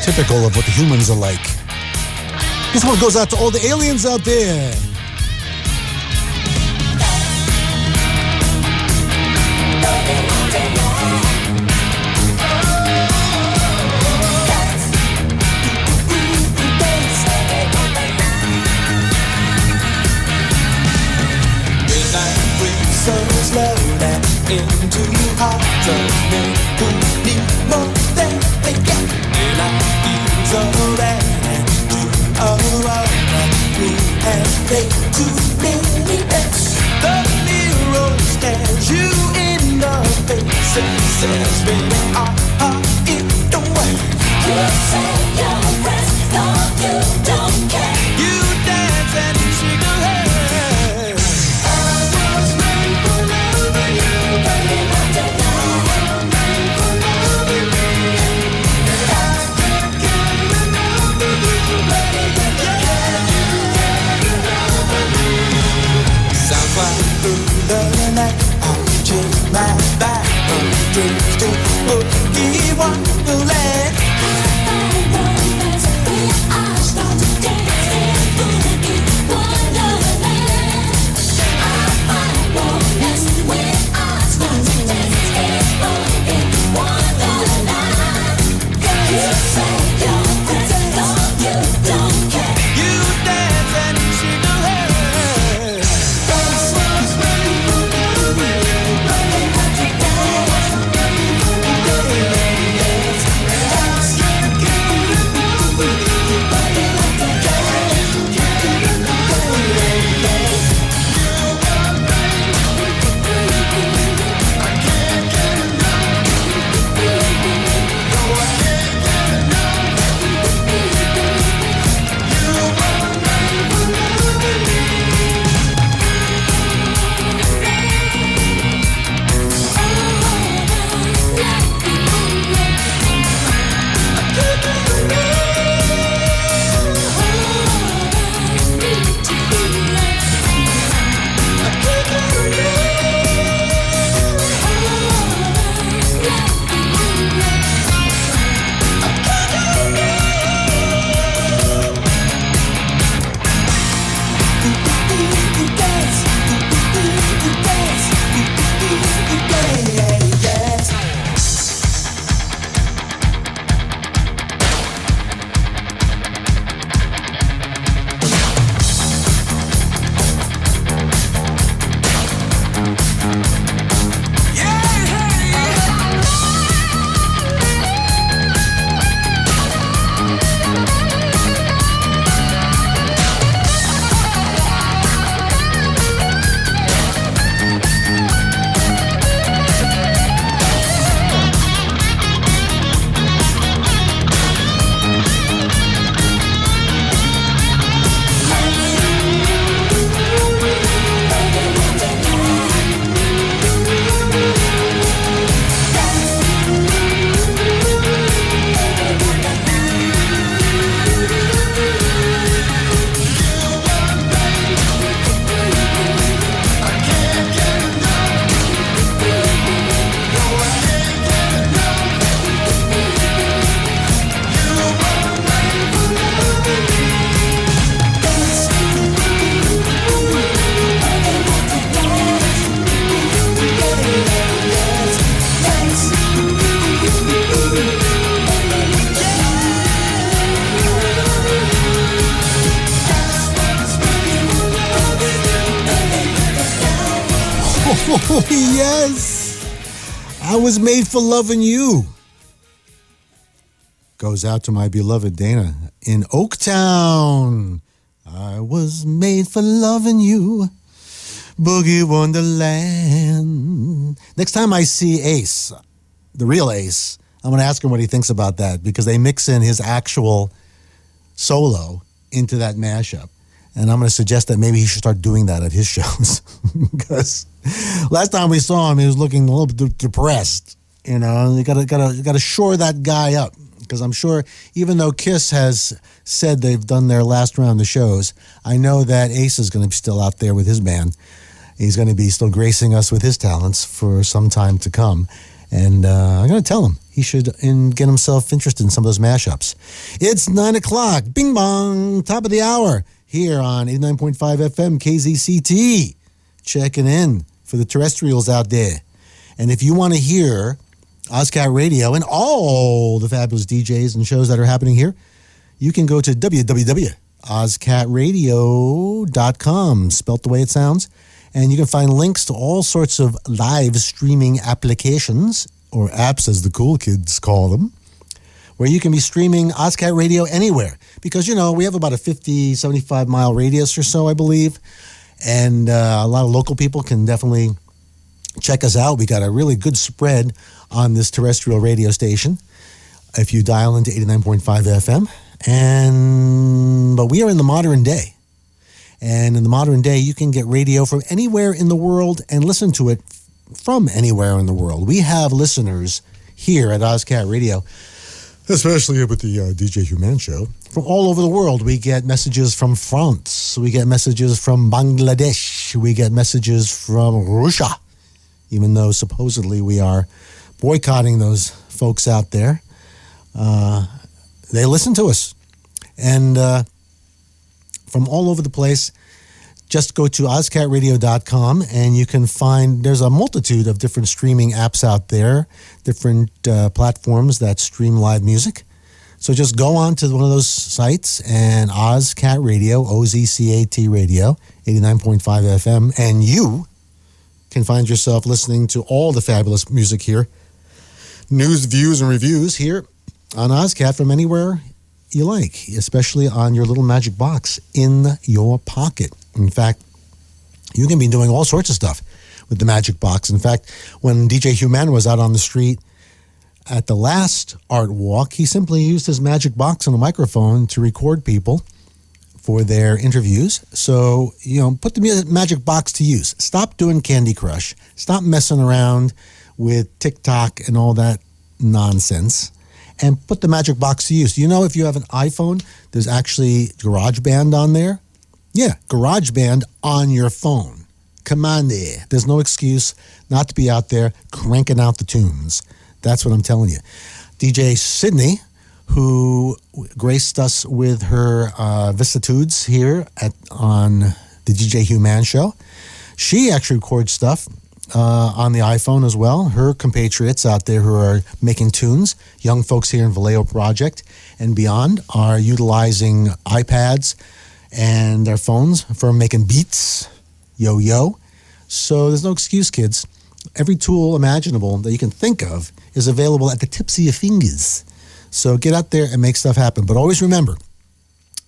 typical of what the humans are like. This one goes out to all the aliens out there. So slow that into your heart of me who need more than they get. Daylight is alright and you are wrong. We have played too many bets. The mirror stares you in the face and says, baby, it don't work. You say your friends, no, you don't care. You dance and shake your head. Through the night, I'll change my back. I'm drifting, boogie wonderland. We are start to dance in boogie wonderland. I find romance. We are start to dance in boogie wonderland. You say your friends, no, you don't care. You dance and shake your head. Oh, yes. I was made for loving you. Goes out to my beloved Dana in Oaktown. I was made for loving you. Boogie Wonderland. Next time I see Ace, the real Ace, I'm going to ask him what he thinks about that, because they mix in his actual solo into that mashup. And I'm going to suggest that maybe he should start doing that at his shows. Because last time we saw him, he was looking a little bit depressed. You know, you got to shore that guy up. Because I'm sure, even though Kiss has said they've done their last round of shows, I know that Ace is going to be still out there with his band. He's going to be still gracing us with his talents for some time to come. And I'm going to tell him he should get himself interested in some of those mashups. It's 9 o'clock. Bing bong. Top of the hour here on 89.5 FM KZCT. Checking in for the terrestrials out there. And if you want to hear Ozcat Radio and all the fabulous DJs and shows that are happening here, you can go to www.ozcatradio.com, spelt the way it sounds. And you can find links to all sorts of live streaming applications, or apps as the cool kids call them, where you can be streaming Ozcat Radio anywhere. Because, you know, we have about a 50, 75-mile radius or so, I believe. And a lot of local people can definitely check us out. We got a really good spread on this terrestrial radio station if you dial into 89.5 FM. But we are in the modern day. And in the modern day, you can get radio from anywhere in the world and listen to it from anywhere in the world. We have listeners here at Ozcat Radio, especially with the DJ Human Show, from all over the world. We get messages from France. We get messages from Bangladesh. We get messages from Russia, even though supposedly we are boycotting those folks out there. They listen to us. And from all over the place, just go to ozcatradio.com and you can find, there's a multitude of different streaming apps out there, different platforms that stream live music. So just go on to one of those sites and Ozcat Radio, OZCAT Radio, 89.5 FM, and you can find yourself listening to all the fabulous music here, news, views, and reviews here on Ozcat from anywhere you like, especially on your little magic box in your pocket. In fact, you can be doing all sorts of stuff with the magic box. In fact, when DJ Human was out on the street at the last art walk, he simply used his magic box and a microphone to record people for their interviews. So, you know, put the magic box to use. Stop doing Candy Crush. Stop messing around with TikTok and all that nonsense. And put the magic box to use. You know, if you have an iPhone, there's actually GarageBand on there. Yeah, GarageBand on your phone. Come on there. There's no excuse not to be out there cranking out the tunes. That's what I'm telling you. DJ Sydney, who graced us with her vicissitudes here on the DJ Human Show, she actually records stuff on the iPhone as well. Her compatriots out there who are making tunes, young folks here in Vallejo Project and beyond, are utilizing iPads and their phones for making beats, yo-yo. So there's no excuse, kids. Every tool imaginable that you can think of is available at the tips of your fingers. So get out there and make stuff happen. But always remember,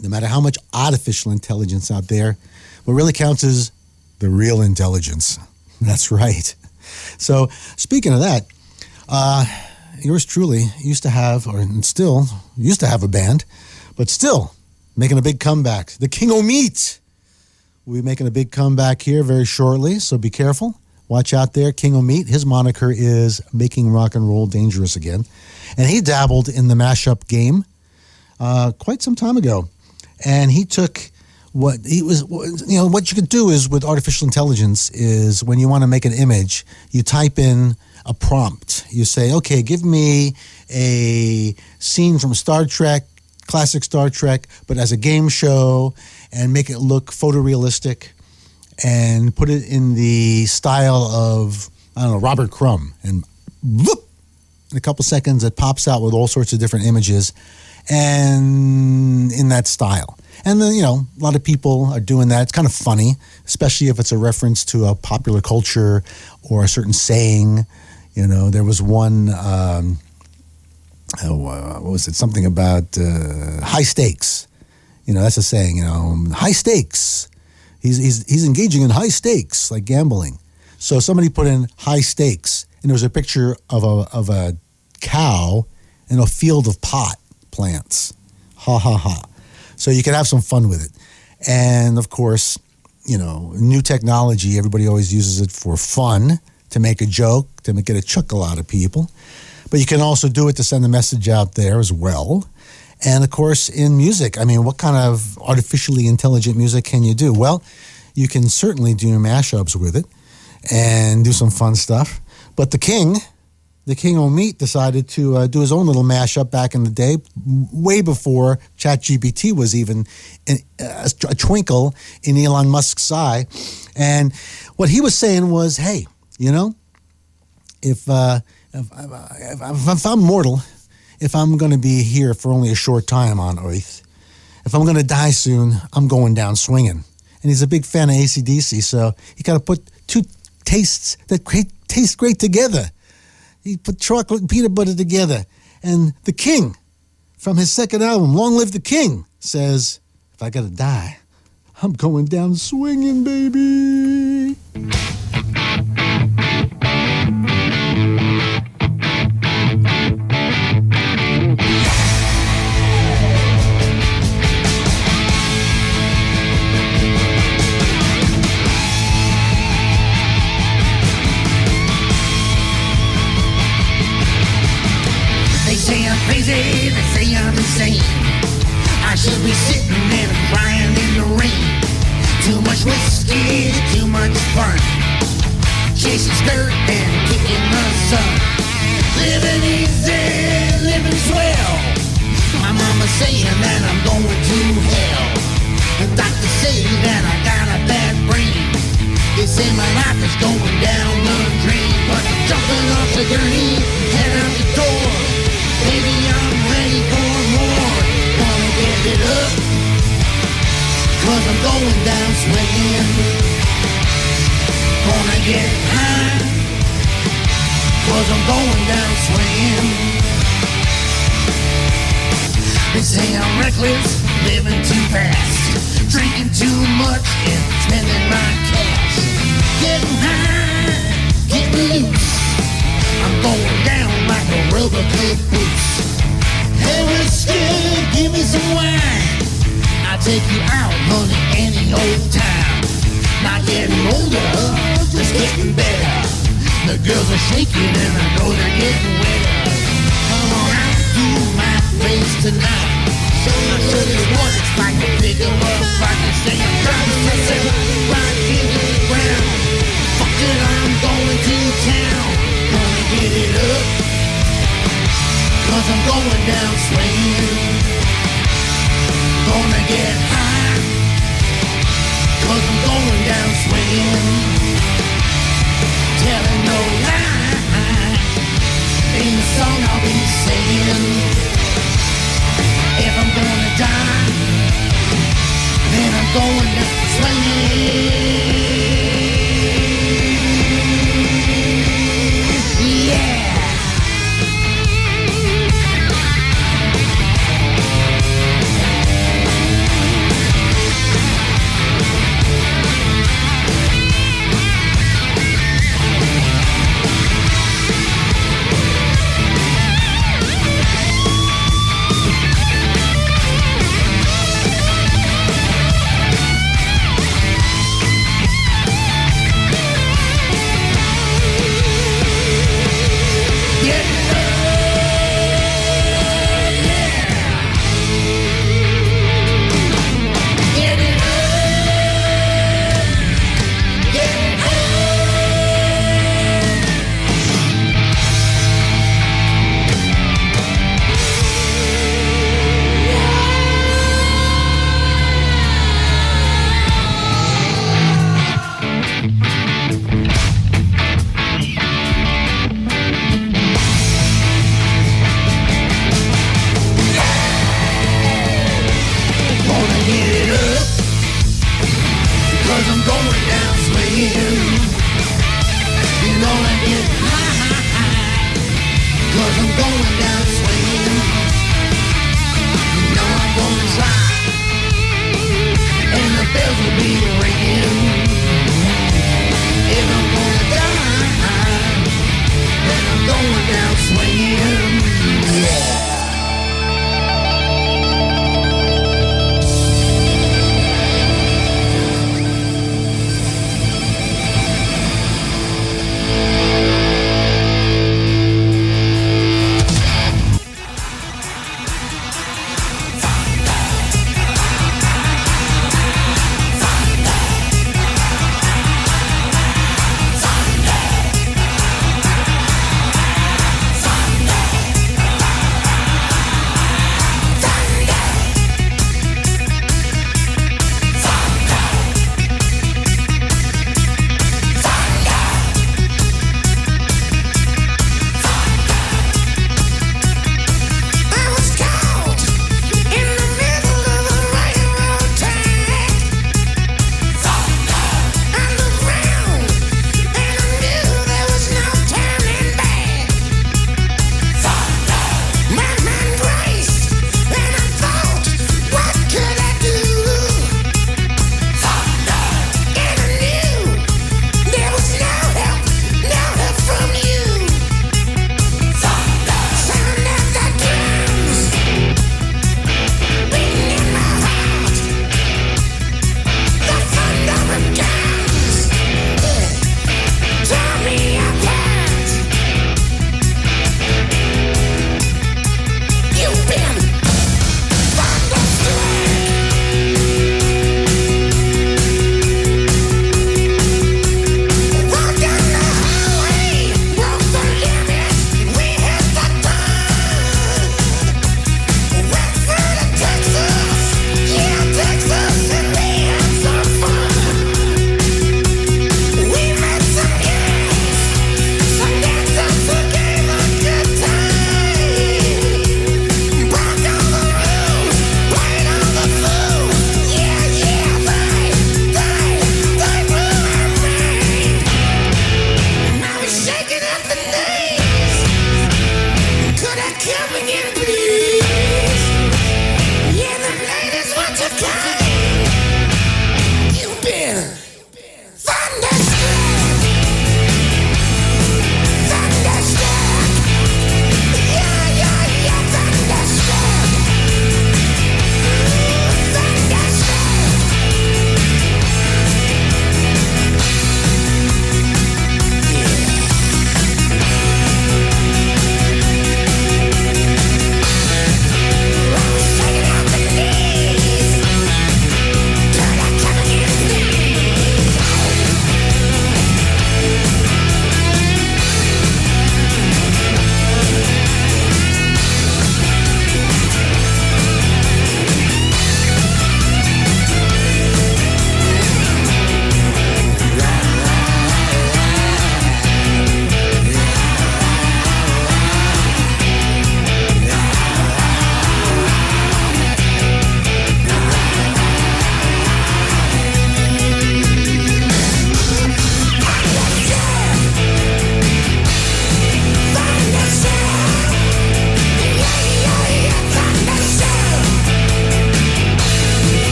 no matter how much artificial intelligence out there, what really counts is the real intelligence. That's right. So speaking of that, yours truly used to have, or still used to have a band, but still making a big comeback. The King O Meat. We'll be making a big comeback here very shortly, so be careful. Watch out there. King O Meat, his moniker is Making Rock and Roll Dangerous Again. And he dabbled in the mashup game quite some time ago. And he took what you could do is with artificial intelligence is when you want to make an image, you type in a prompt. You say, okay, give me a scene from Star Trek, classic Star Trek, but as a game show, and make it look photorealistic and put it in the style of, I don't know, Robert Crumb. And whoop, in a couple seconds, it pops out with all sorts of different images and in that style. And then, a lot of people are doing that. It's kind of funny, especially if it's a reference to a popular culture or a certain saying. There was one, what was it? Something about high stakes. That's a saying, high stakes. He's engaging in high stakes, like gambling. So somebody put in high stakes, and there was a picture of a cow in a field of pot plants. Ha, ha, ha. So you can have some fun with it. And, of course, new technology, everybody always uses it for fun, to make a joke, to get a chuckle out of people. But you can also do it to send a message out there as well. And, of course, in music, what kind of artificially intelligent music can you do? Well, you can certainly do mashups with it and do some fun stuff. But the king O Meat, decided to do his own little mashup back in the day, way before ChatGPT was even a twinkle in Elon Musk's eye. And what he was saying was, hey, if I'm mortal, if I'm going to be here for only a short time on Earth, if I'm going to die soon, I'm going down swinging. And he's a big fan of AC/DC, so he got to put two tastes that taste great together. He put chocolate and peanut butter together. And the king, from his second album, Long Live the King, says, if I got to die, I'm going down swinging, baby. Crazy, they say I'm insane. I should be sitting and crying in the rain. Too much whiskey, too much fun. Chasing skirt and kicking the sun. Living easy, living swell. My mama saying that I'm going to hell. The doctors say that I got a bad brain. They say my life is going down the drain. But I'm jumping off the gurney, head out the door. Baby, I'm ready for more. Gonna get it up, 'cause I'm going down swinging. Gonna get high, 'cause I'm going down swinging. They say I'm reckless, living too fast, drinking too much and spending my cash. Getting high, getting loose, I'm going down like a rubber caboose. Hey, whiskey, give me some wine. I'll take you out, honey, any old time. Not getting older, just getting better. The girls are shaking and I know they're getting wetter. Come on out to my place tonight. I'll show you what it's like to pick 'em up. I can say I'm driving myself right into the ground. Fuck it, I'm going to town. Gonna get it up, 'cause I'm going down swinging. Gonna get high, 'cause I'm going down swinging. Telling no lie, ain't the song I'll be singing. If I'm gonna die, then I'm going down swinging. Yeah.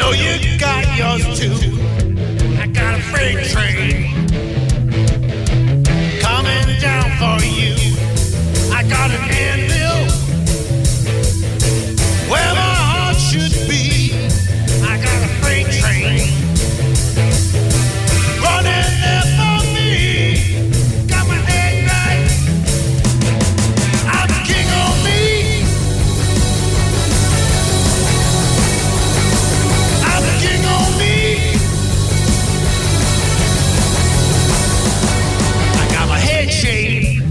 know you got yours too. I got a freight train coming down for you. I got an anvil where my heart should be. I got a freight train running there for me. Got my head right. I'm king on me. I'm king on me. I got my head shaved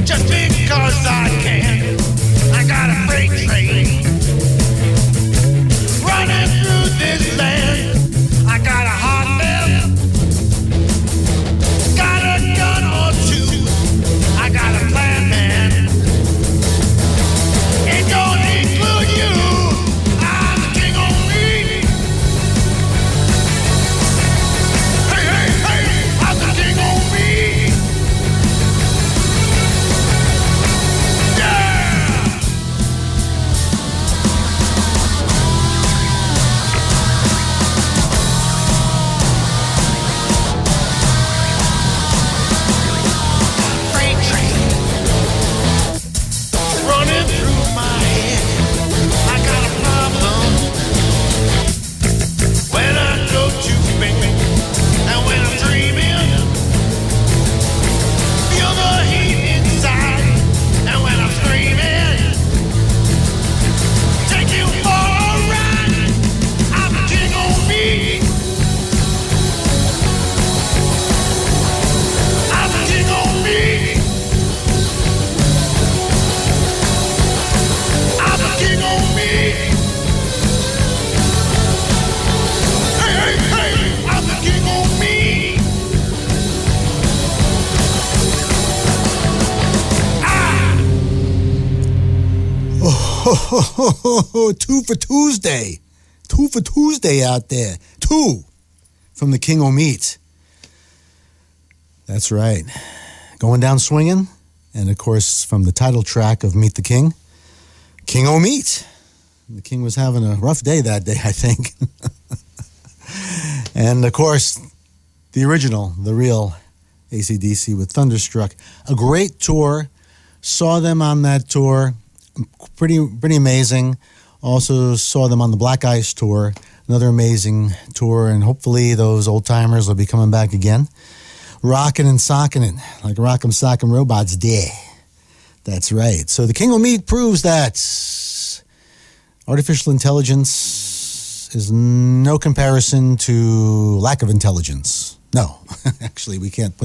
just because I can. I got a freight train running through this land. I got a hot left, got a gun or two. I got a plan, man. It don't include you. I'm the king on me. Hey, hey, hey, I'm the king on me. Yeah. Freight train running through my head. I got a problem when I go to bed and when I'm dreaming. Feel the heat inside, and when I'm screaming, take you for a ride. I'm the king on me. I'm the king on me. I'm the king on me. Hey, hey, hey, I'm the king on me. Ah! Oh, two for Tuesday. 2 for Tuesday out there. 2 from the King O Meat. That's right. Going down swinging. And of course, from the title track of Meet the King, King O Meat. The King was having a rough day that day, I think. And of course, the original, the real AC/DC with Thunderstruck. A great tour. Saw them on that tour. Pretty amazing. Also saw them on the Black Ice tour. Another amazing tour. And hopefully those old timers will be coming back again. Rocking and socking it like Rock'em Sock'em Robots did. That's right. So the King O Meat proves that artificial intelligence is no comparison to lack of intelligence. No, actually, we can't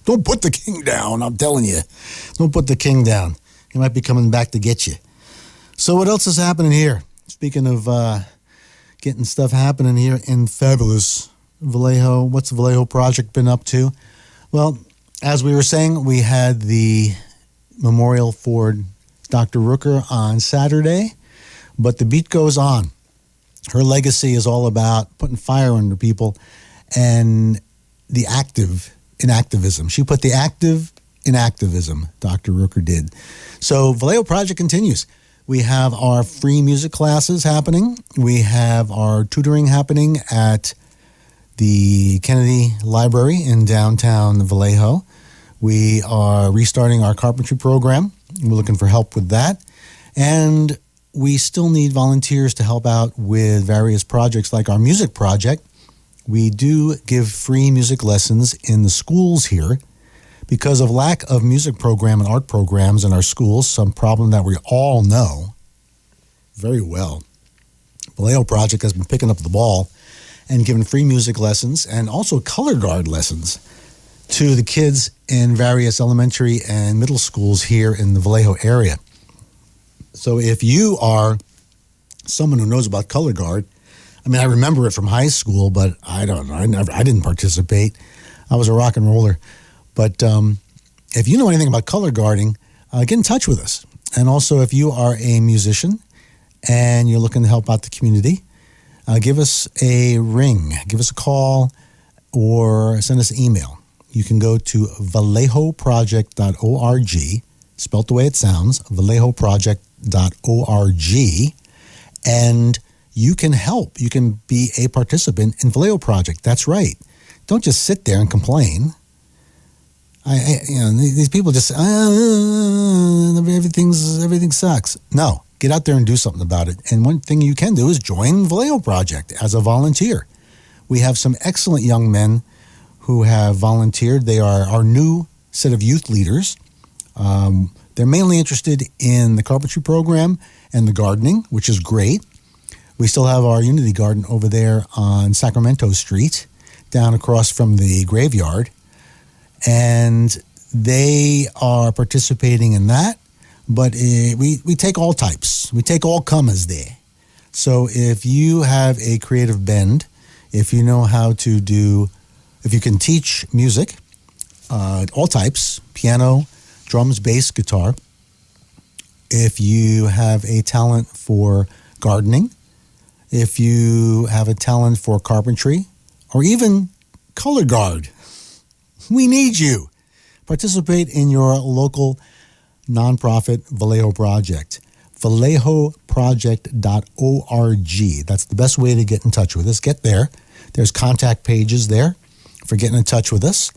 don't put the king down, I'm telling you. Don't put the king down. He might be coming back to get you. So what else is happening here? Speaking of getting stuff happening here in fabulous Vallejo, what's the Vallejo Project been up to? Well, as we were saying, we had the memorial for Dr. Rooker on Saturday, but the beat goes on. Her legacy is all about putting fire under people and the active in activism. She put the active in activism, Dr. Rooker did. So Vallejo Project continues. We have our free music classes happening. We have our tutoring happening at the Kennedy Library in downtown Vallejo. We are restarting our carpentry program. We're looking for help with that. And we still need volunteers to help out with various projects like our music project. We do give free music lessons in the schools here because of lack of music program and art programs in our schools, some problem that we all know very well. Vallejo Project has been picking up the ball and giving free music lessons and also color guard lessons to the kids in various elementary and middle schools here in the Vallejo area. So if you are someone who knows about color guard, I mean, I remember it from high school, but I don't know. I didn't participate. I was a rock and roller. But if you know anything about color guarding, get in touch with us. And also, if you are a musician and you're looking to help out the community, give us a ring, give us a call, or send us an email. You can go to vallejoproject.org, spelt the way it sounds, vallejoproject.org, and you can help. You can be a participant in Vallejo Project. That's right. Don't just sit there and complain. These people just everything sucks. No, get out there and do something about it. And one thing you can do is join Vallejo Project as a volunteer. We have some excellent young men who have volunteered. They are our new set of youth leaders. They're mainly interested in the carpentry program and the gardening, which is great. We still have our Unity Garden over there on Sacramento Street, down across from the graveyard. And they are participating in that. But we take all types. We take all comers there. So if you have a creative bend, if you know how to do, if you can teach music, all types, piano, drums, bass, guitar. If you have a talent for gardening, if you have a talent for carpentry, or even color guard, we need you. Participate in your local nonprofit Vallejo Project. VallejoProject.org. That's the best way to get in touch with us. Get there. There's contact pages there for getting in touch with us.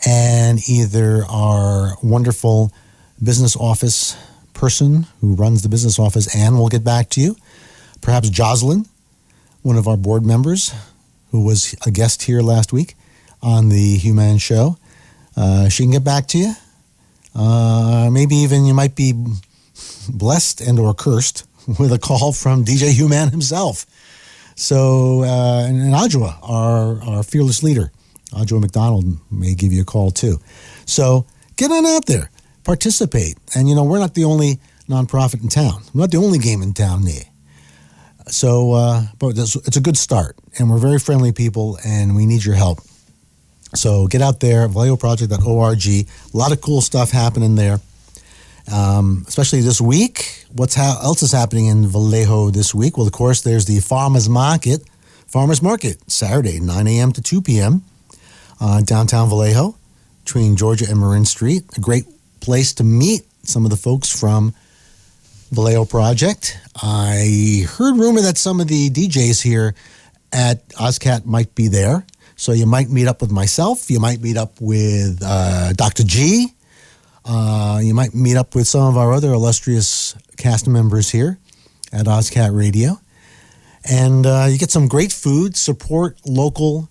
And either our wonderful business office person who runs the business office, Ann, will get back to you. Perhaps Jocelyn, one of our board members, who was a guest here last week on the Human Show. She can get back to you. Maybe even you might be blessed and or cursed with a call from DJ Human himself. So, and Adjoa, our fearless leader, Adjoa McDonald, may give you a call too. So get on out there, participate. And we're not the only nonprofit in town. We're not the only game in town there. So, but it's a good start, and we're very friendly people, and we need your help. So get out there, VallejoProject.org. A lot of cool stuff happening there, especially this week. What else is happening in Vallejo this week? Well, of course, there's the Farmers Market, Saturday, 9 a.m. to 2 p.m. Downtown Vallejo, between Georgia and Marin Street. A great place to meet some of the folks from Vallejo Project. I heard rumor that some of the DJs here at Ozcat might be there. So you might meet up with myself. You might meet up with Dr. G. You might meet up with some of our other illustrious cast members here at Ozcat Radio. And you get some great food, support local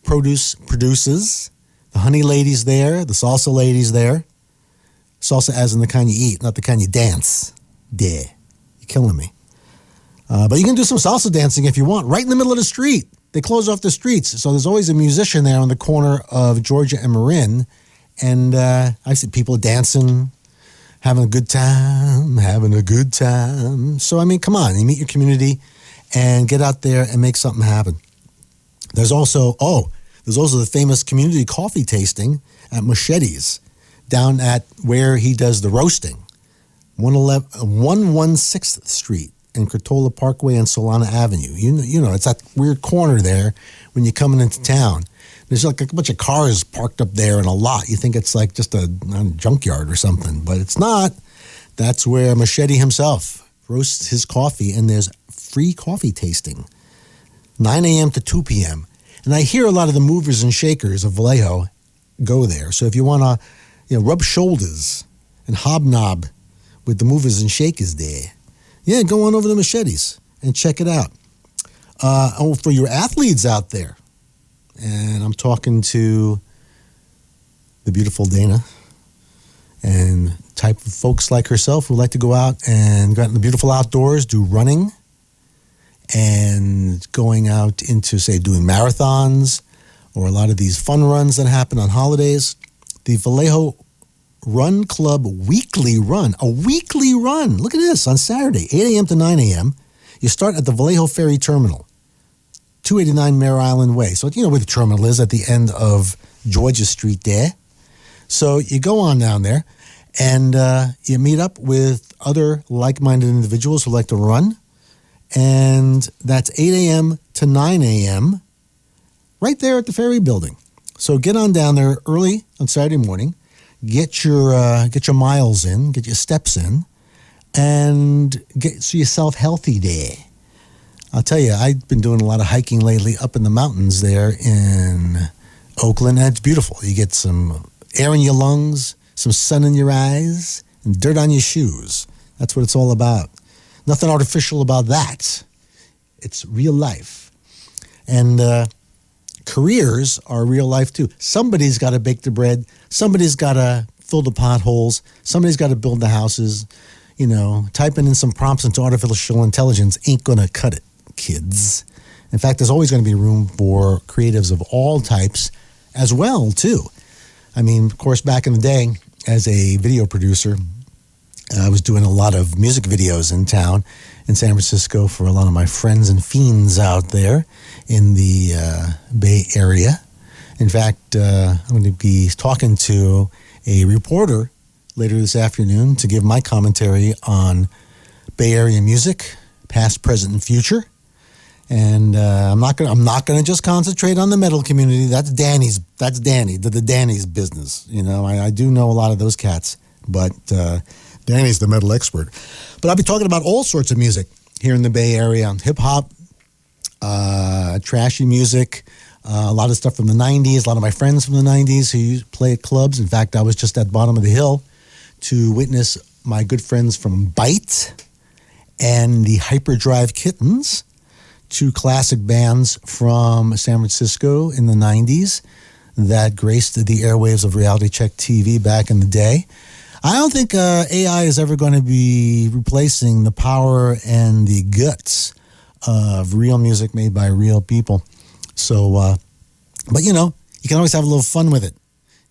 producers. The honey ladies there, the salsa ladies there. Salsa as in the kind you eat, not the kind you dance. You're killing me. But you can do some salsa dancing if you want, right in the middle of the street. They close off the streets, so there's always a musician there on the corner of Georgia and Marin. And I see people dancing, having a good time. So, come on, you meet your community and get out there and make something happen. There's also the famous community coffee tasting at Machetes down at where he does the roasting. 116th Street and Crotola Parkway and Solana Avenue. You know, it's that weird corner there when you're coming into town. There's like a bunch of cars parked up there and a lot. You think it's like just a junkyard or something, but it's not. That's where Machete himself roasts his coffee, and there's free coffee tasting, 9 a.m. to 2 p.m. And I hear a lot of the movers and shakers of Vallejo go there. So if you want to, rub shoulders and hobnob with the movers and shakers there, go on over to Machetes and check it out. For your athletes out there, and I'm talking to the beautiful Dana and type of folks like herself who like to go out in the beautiful outdoors, do running, and going out into, say, doing marathons or a lot of these fun runs that happen on holidays. The Vallejo Run Club weekly run. A weekly run. Look at this, on Saturday, 8 a.m. to 9 a.m. You start at the Vallejo Ferry Terminal, 289 Mare Island Way. So, where the terminal is at the end of Georgia Street there. So you go on down there and you meet up with other like-minded individuals who like to run. And that's 8 a.m. to 9 a.m. right there at the Ferry Building. So get on down there early on Saturday morning. Get your miles in, get your steps in, and get yourself healthy there. I'll tell you, I've been doing a lot of hiking lately up in the mountains there in Oakland, and it's beautiful. You get some air in your lungs, some sun in your eyes, and dirt on your shoes. That's what it's all about. Nothing artificial about that. It's real life. And careers are real life too. Somebody's got to bake the bread. Somebody's got to fill the potholes. Somebody's got to build the houses. You know, typing in some prompts into artificial intelligence ain't going to cut it, kids. In fact, there's always going to be room for creatives of all types as well, too. I mean, of course, back in the day, as a video producer, I was doing a lot of music videos in town in San Francisco for a lot of my friends and fiends out there in the Bay Area. In fact, I'm going to be talking to a reporter later this afternoon to give my commentary on Bay Area music, past, present, and future. And I'm not gonna just concentrate on the metal community. That's Danny's business. You know, I do know a lot of those cats, but Danny's the metal expert. But I'll be talking about all sorts of music here in the Bay Area: hip hop, trashy music, a lot of stuff from the '90s. A lot of my friends from the '90s who play at clubs. In fact, I was just at Bottom of the Hill to witness my good friends from Bite and the Hyperdrive Kittens, two classic bands from San Francisco in the 90s that graced the airwaves of Reality Check TV back in the day. I don't think AI is ever going to be replacing the power and the guts of real music made by real people. So, but you know, you can always have a little fun with it.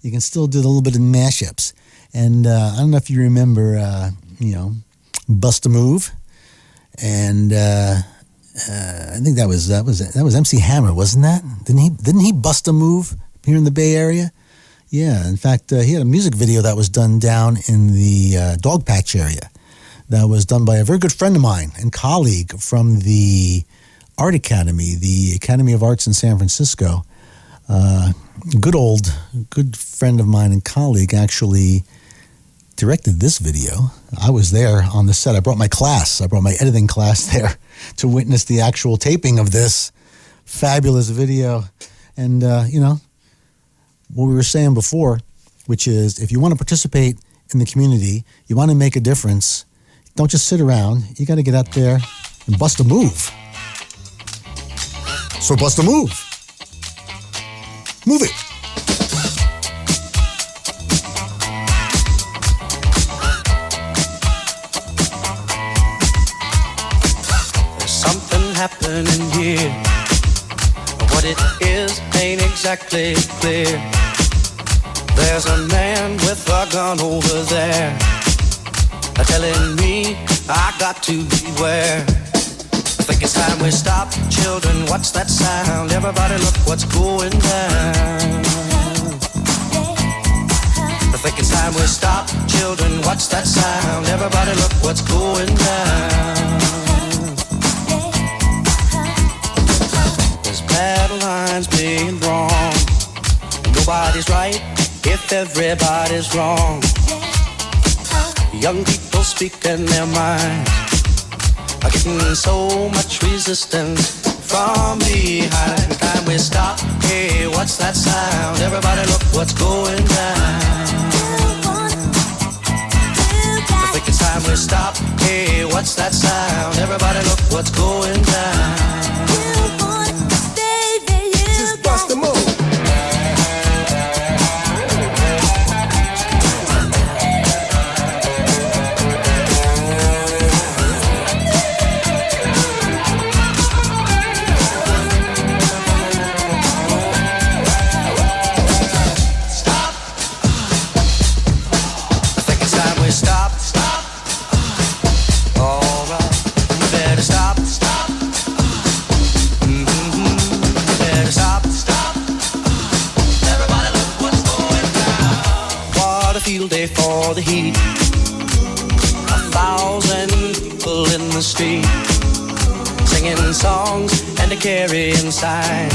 You can still do a little bit of mashups. And I don't know if you remember, Bust a Move, and I think that was MC Hammer, wasn't that? Didn't he bust a move here in the Bay Area? Yeah. In fact, he had a music video that was done down in the Dog Patch area. That was done by a very good friend of mine and colleague from the Art Academy, the Academy of Arts in San Francisco. Good friend of mine and colleague actually directed this video. I was there on the set. I brought my editing class there to witness the actual taping of this fabulous video. And, what we were saying before, which is if you want to participate in the community, you want to make a difference, don't just sit around. You got to get out there and bust a move. So bust a move. Move it. Happening here. What it is ain't exactly clear. There's a man with a gun over there telling me I got to beware. I think it's time we stop. Children, what's that sound? Everybody look what's going down. I think it's time we stop. Children, what's that sound? Everybody look what's going down. Battle lines being drawn. Nobody's right if everybody's wrong. Young people speaking their minds are getting so much resistance from behind. Time we stop. Hey, what's that sound? Everybody look what's going down. I think it's time we stop. Hey, what's that sound? Everybody look what's going down. Bust the move. Stop. I think it's time we stop. Stop. All right. You better stop. Stop. You better stop. Field day for the heat. 1,000 people in the street, singing songs and a carrying sign.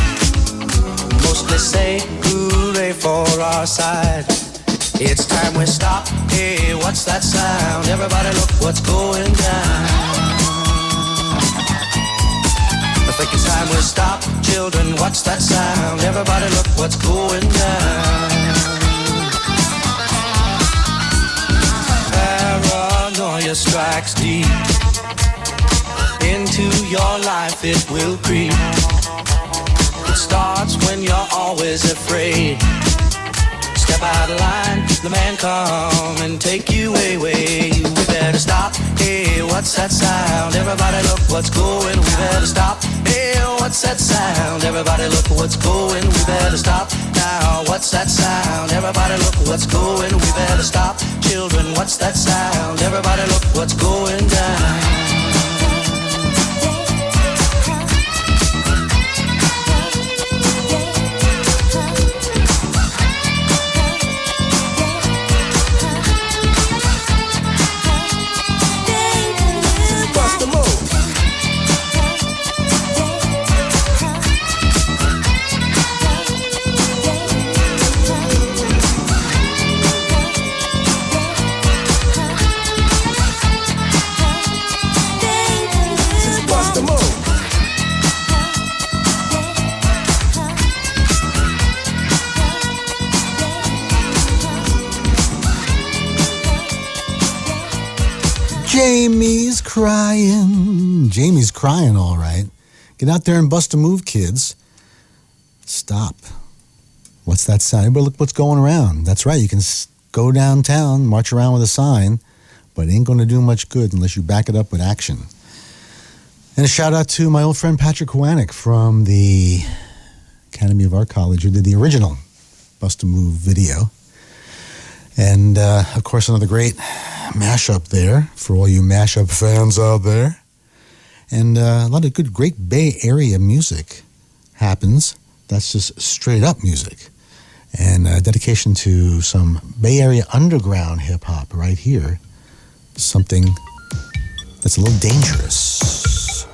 Mostly say hooray for our side. It's time we stop. Hey, what's that sound? Everybody look what's going down. Like it's time we stop, children, what's that sound? Everybody look what's going down. Paranoia strikes deep. Into your life it will creep. It starts when you're always afraid. Step out of line, the man come and take you away. We better stop, hey, what's that sound? Everybody look what's going. We better stop, hey, what's that sound? Everybody look what's going. We better stop now, what's that sound? Everybody look what's going. We better stop, children, what's that sound? Everybody look what's going down. Jamie's crying. Jamie's crying, all right. Get out there and bust a move, kids. Stop. What's that sound? Everybody look what's going around. That's right. You can go downtown, march around with a sign, but it ain't going to do much good unless you back it up with action. And a shout out to my old friend Patrick Kowanek from the Academy of Art College, who did the original Bust a Move video. And, of course, another great mashup there for all you mashup fans out there. And a lot of good, great Bay Area music happens. That's just straight up music. And dedication to some Bay Area underground hip hop right here. Something that's a little dangerous.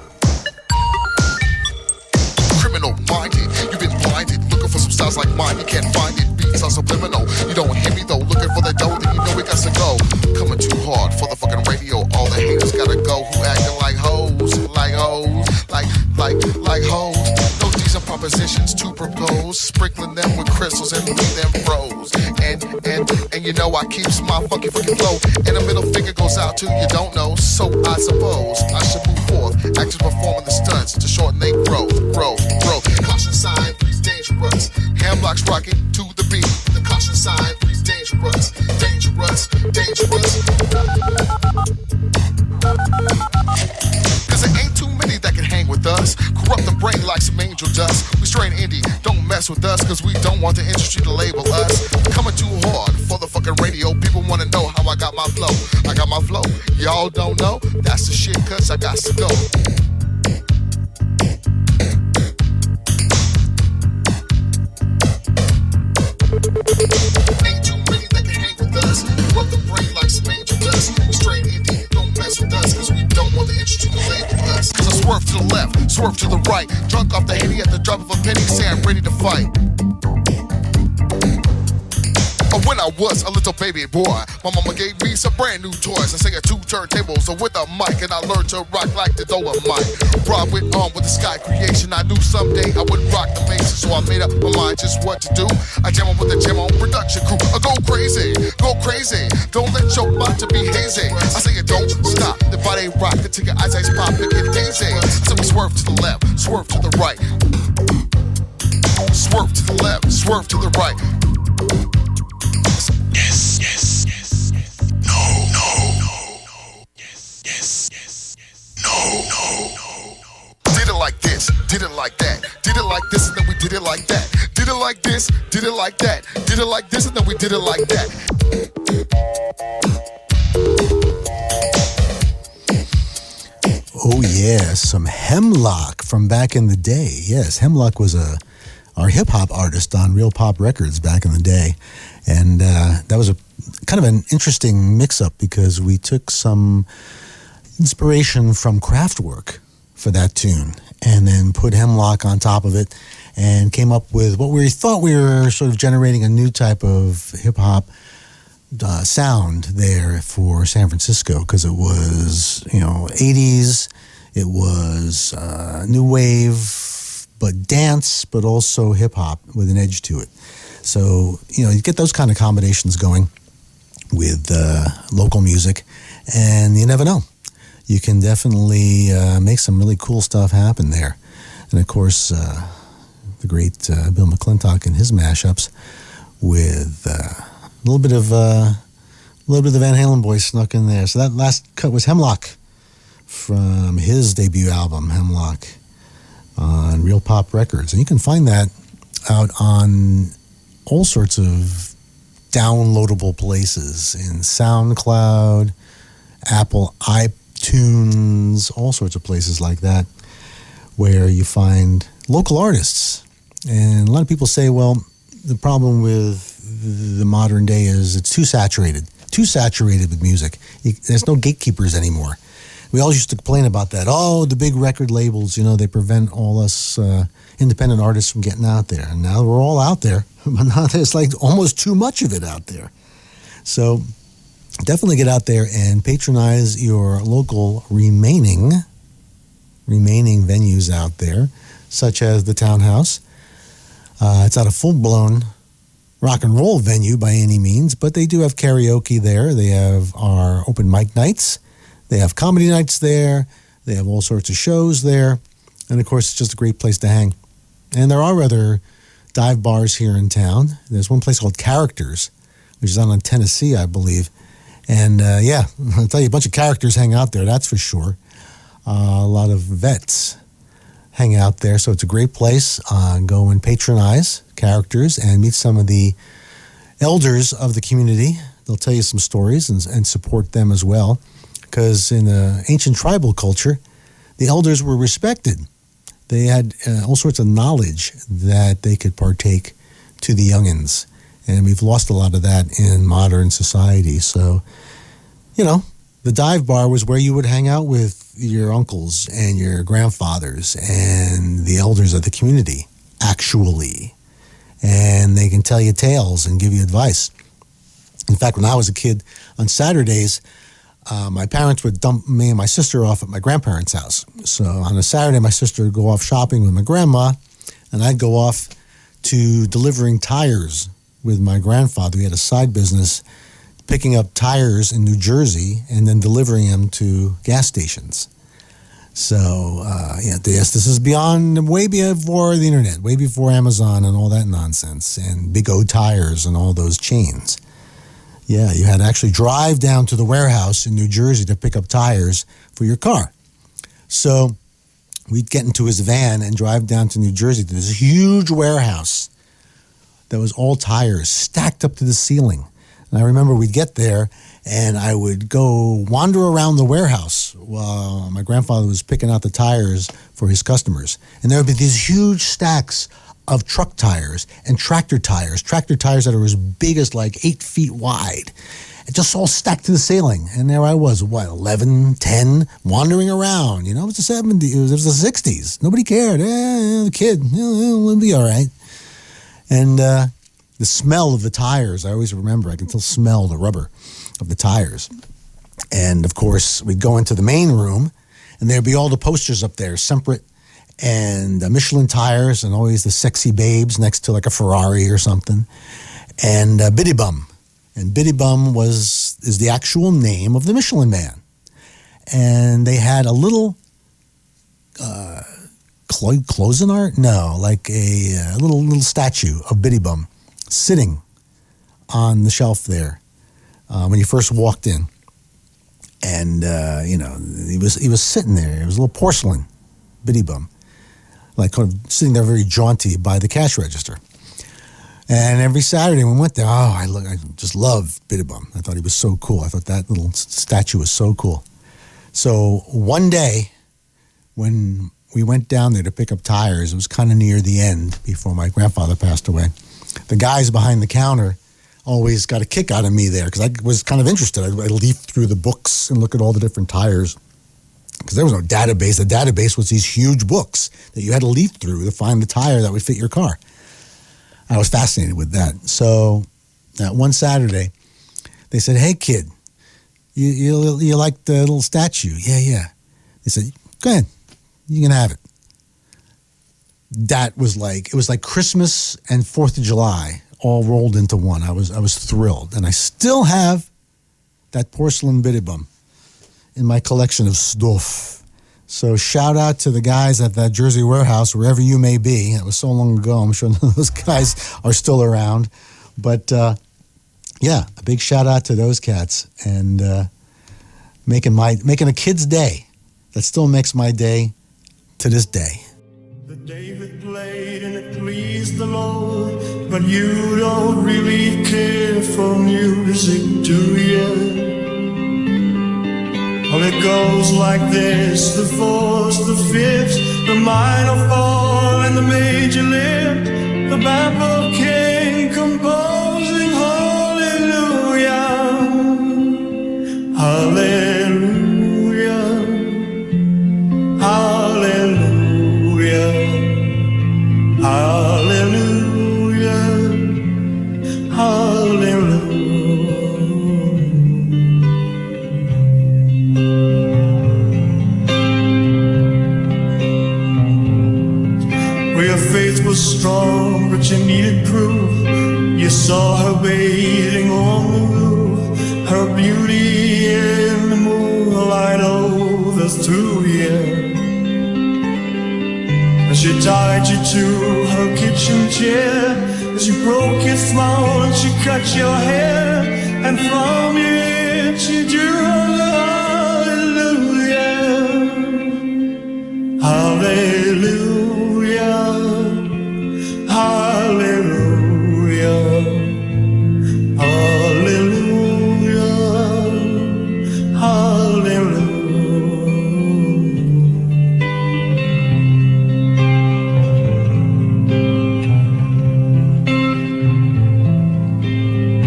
Criminal minded, you've been blinded. Looking for some styles like mine, you can't find it. Beats are subliminal. You don't hear me though. Looking for the dough, then you know we got to go. Coming too hard for the fucking radio. All the haters gotta go. Who acting like hoes, like hoes. No decent propositions to propose. Sprinkling them with crystals and leave them froze. And you know I keeps my funky flow. And the middle finger goes out to you don't know. So I suppose I should move forth. Actors performing the stunts to shorten they growth. Caution sign, please dangerous. Hemlock's rocking to the beat. The caution sign, please dangerous. Cause there ain't too many that can hang with us. Corrupt the brain like some angel dust. We straight indie, don't mess with us. Cause we don't want the industry to label us. Coming too hard for the fucking radio. People wanna know how I got my flow. Y'all don't know? That's the shit cause I got to go. Ain't too many that can hang with us. Corrupt the brain like some angel dust. We straight indie, don't mess with us. Cause we don't want the industry to label us. Cause I swerve to the left, swerve to the right. Drunk off the Henny at the drop of a penny. Say I'm ready to fight. When I was a little baby boy, my mama gave me some brand new toys. I sang at 2 turntables with a mic, and I learned to rock like the Dolomite. Brought went on with the sky creation. I knew someday I would rock the mason, so I made up my mind just what to do. I jam on with the jam on production crew. I go crazy. Don't let your mind to be hazy. I say it don't stop. The body rock until your eyes pop and get daisy. So we swerve to the left, swerve to the right. Swerve to the left, swerve to the right. Yes. No. Yes. No. Did it like this, did it like that. Did it like this and then we did it like that. Did it like this, did it like that. Did it like this and then we did it like that. Oh yeah, some Hemlock from back in the day. Yes, Hemlock was our hip-hop artist on Real Pop Records back in the day. And that was a kind of an interesting mix-up because we took some inspiration from Kraftwerk for that tune and then put Hemlock on top of it and came up with what we thought we were sort of generating a new type of hip-hop sound there for San Francisco because it was, 80s. It was new wave, but dance, but also hip hop with an edge to it. So, you get those kind of combinations going with local music, and you never know. You can definitely make some really cool stuff happen there. And of course, the great Bill McClintock and his mashups with a little bit of the Van Halen boys snuck in there. So that last cut was Hemlock from his debut album, Hemlock, on Real Pop Records. And you can find that out on all sorts of downloadable places in SoundCloud, Apple iTunes, all sorts of places like that, where you find local artists. And a lot of people say, well, the problem with the modern day is it's too saturated with music. There's no gatekeepers anymore. We always used to complain about that. Oh, the big record labels, they prevent all us independent artists from getting out there. And now we're all out there, but now there's like almost too much of it out there. So definitely get out there and patronize your local remaining venues out there, such as the Townhouse. It's not a full-blown rock and roll venue by any means, but they do have karaoke there. They have our open mic nights. They have comedy nights there. They have all sorts of shows there. And, of course, it's just a great place to hang. And there are other dive bars here in town. There's one place called Characters, which is out on Tennessee, I believe. And, I'll tell you, a bunch of characters hang out there, that's for sure. A lot of vets hang out there, so it's a great place. Go and patronize Characters and meet some of the elders of the community. They'll tell you some stories and support them as well. Because in the ancient tribal culture, the elders were respected. They had all sorts of knowledge that they could partake to the youngins. And we've lost a lot of that in modern society. So, the dive bar was where you would hang out with your uncles and your grandfathers and the elders of the community, actually. And they can tell you tales and give you advice. In fact, when I was a kid, on Saturdays, my parents would dump me and my sister off at my grandparents' house. So on a Saturday, my sister would go off shopping with my grandma, and I'd go off to delivering tires with my grandfather. He had a side business picking up tires in New Jersey and then delivering them to gas stations. So, yes, this is way before the internet, way before Amazon and all that nonsense, and Big O Tires and all those chains. Yeah, you had to actually drive down to the warehouse in New Jersey to pick up tires for your car. So we'd get into his van and drive down to New Jersey to this huge warehouse that was all tires stacked up to the ceiling. And I remember we'd get there and I would go wander around the warehouse while my grandfather was picking out the tires for his customers. And there would be these huge stacks of truck tires and tractor tires that are as big as like 8 feet wide. It just all stacked to the ceiling. And there I was, 11, 10, wandering around. It was the 70s, it was the 60s. Nobody cared. The kid, we'll be all right. And the smell of the tires, I always remember, I can still smell the rubber of the tires. And of course, we'd go into the main room and there'd be all the posters up there, separate, and Michelin tires, and always the sexy babes next to like a Ferrari or something, and Biddy Bum. And Biddy Bum is the actual name of the Michelin Man. And they had a little closing art? No, like a little statue of Biddy Bum sitting on the shelf there when you first walked in. And, he was sitting there. It was a little porcelain Biddy Bum, like kind of sitting there very jaunty by the cash register. And every Saturday we went there, I just loved Biddy Bum. I thought he was so cool. I thought that little statue was so cool. So one day when we went down there to pick up tires, it was kind of near the end before my grandfather passed away. The guys behind the counter always got a kick out of me there because I was kind of interested. I'd leaf through the books and look at all the different tires because there was no database. The database was these huge books that you had to leaf through to find the tire that would fit your car. I was fascinated with that. So that one Saturday, they said, "Hey, kid, you like the little statue?" Yeah. They said, "Go ahead. You can have it." that was like, it was like Christmas and 4th of July all rolled into one. I was thrilled. And I still have that porcelain bidibum in my collection of stuff. So shout out to the guys at that Jersey warehouse, wherever you may be. It was so long ago. I'm sure none of those guys are still around. But yeah, a big shout out to those cats and making a kid's day. That still makes my day to this day. The David played and it pleased the Lord, but you don't really care for music, do you? Well, it goes like this: the fourth, the fifth, the minor fall, and the major lift. The baffled king composing hallelujah, hallelujah, hallelujah, hallelujah, hallelujah. Faith was strong, but you needed proof. You saw her bathing on the roof, her beauty in the moonlight overthrew you. And she tied you to her kitchen chair as you broke your throne and she cut your hair, and from it she drew hallelujah, hallelujah. Hallelujah, hallelujah, hallelujah.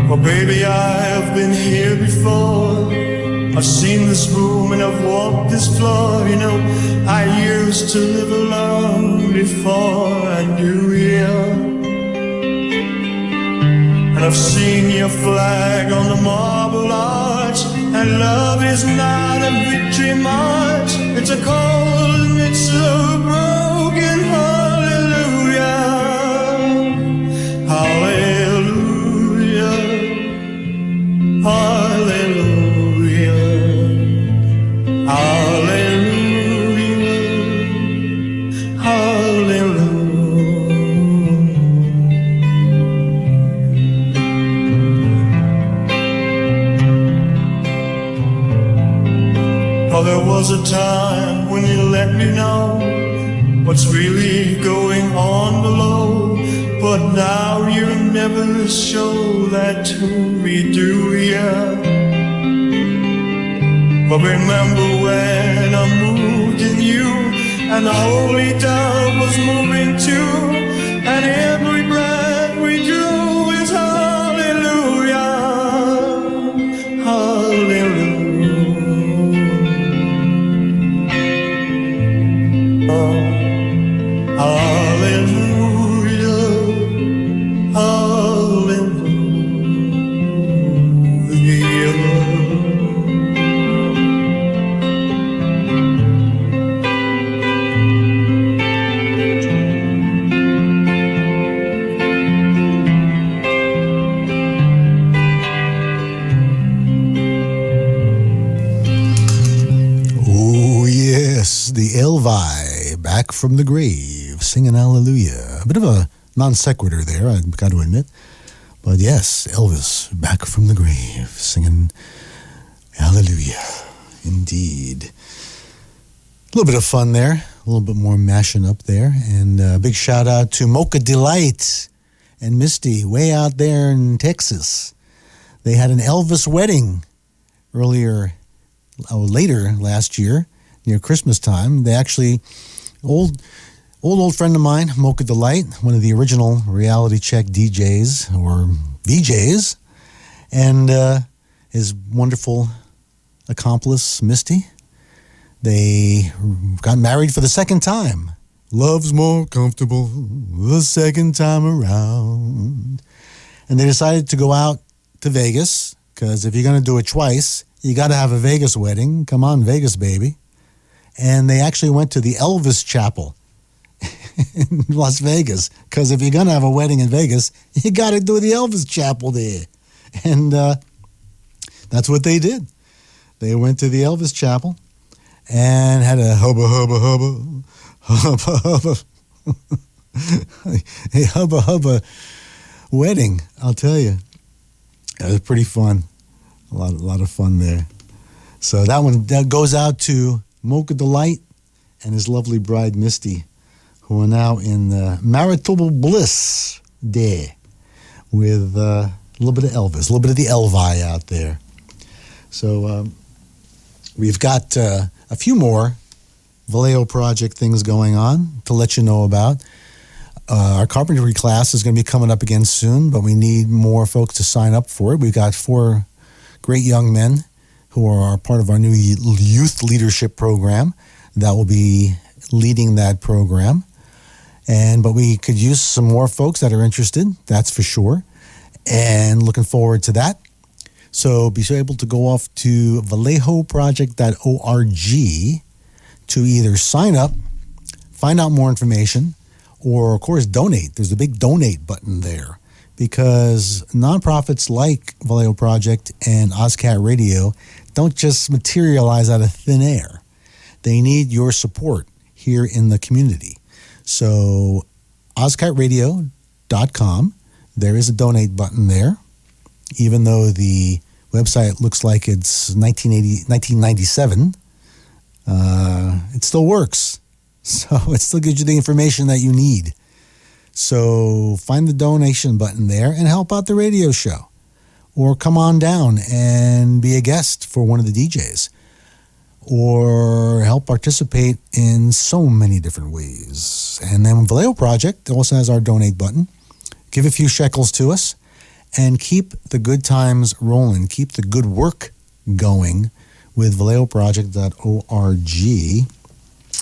Well, baby, I've been here before. I've seen this room and I've walked this floor. You know, I used to live alone before I knew you. And I've seen your flag on the marble arch. And love is not a victory march. It's a cold and it's a broken hallelujah, hallelujah, hallelujah, hallelujah, hallelujah. Oh, there was a time when you let me know what's really going on below, but now you never show that to me, do ya? But remember when I moved in you, and the holy dove was moving too, and every breath we drew is hallelujah, hallelujah. Hallelujah, Oh, yes, the Elvi, back from the grave, singing hallelujah. A bit of a non sequitur there, I've got to admit. But yes, Elvis, back from the grave, singing hallelujah. Indeed. A little bit of fun there, a little bit more mashing up there. And a big shout out to Mocha Delight and Misty, way out there in Texas. They had an Elvis wedding later last year, near Christmas time. They actually, old friend of mine, Mocha Delight, one of the original Reality Check DJs or VJs, and his wonderful accomplice, Misty. They got married for the second time. Love's more comfortable the second time around. And they decided to go out to Vegas, because if you're going to do it twice, you got to have a Vegas wedding. Come on, Vegas, baby. And they actually went to the Elvis Chapel in Las Vegas. Because if you're going to have a wedding in Vegas, you got to do the Elvis Chapel there. And that's what they did. They went to the Elvis Chapel and had a hubba, hubba, hubba, hubba, hubba, a hubba, hubba wedding, I'll tell you. It was pretty fun. A lot of fun there. So that goes out to Mocha Delight and his lovely bride, Misty, who are now in marital bliss there with a little bit of Elvis, a little bit of the Elvi out there. So we've got a few more Vallejo project things going on to let you know about. Our carpentry class is going to be coming up again soon, but we need more folks to sign up for it. We've got 4 great young men who are part of our new youth leadership program that will be leading that program. But we could use some more folks that are interested, that's for sure. And looking forward to that. So be able to go off to vallejoproject.org to either sign up, find out more information, or, of course, donate. There's a big donate button there because nonprofits like Vallejo Project and Ozcat Radio don't just materialize out of thin air. They need your support here in the community. So ozcatradio.com, there is a donate button there. Even though the website looks like it's 1997, it still works. So it still gives you the information that you need. So find the donation button there and help out the radio show. Or come on down and be a guest for one of the DJs. Or help participate in so many different ways. And then Vallejo Project also has our donate button. Give a few shekels to us and keep the good times rolling. Keep the good work going with vallejoproject.org,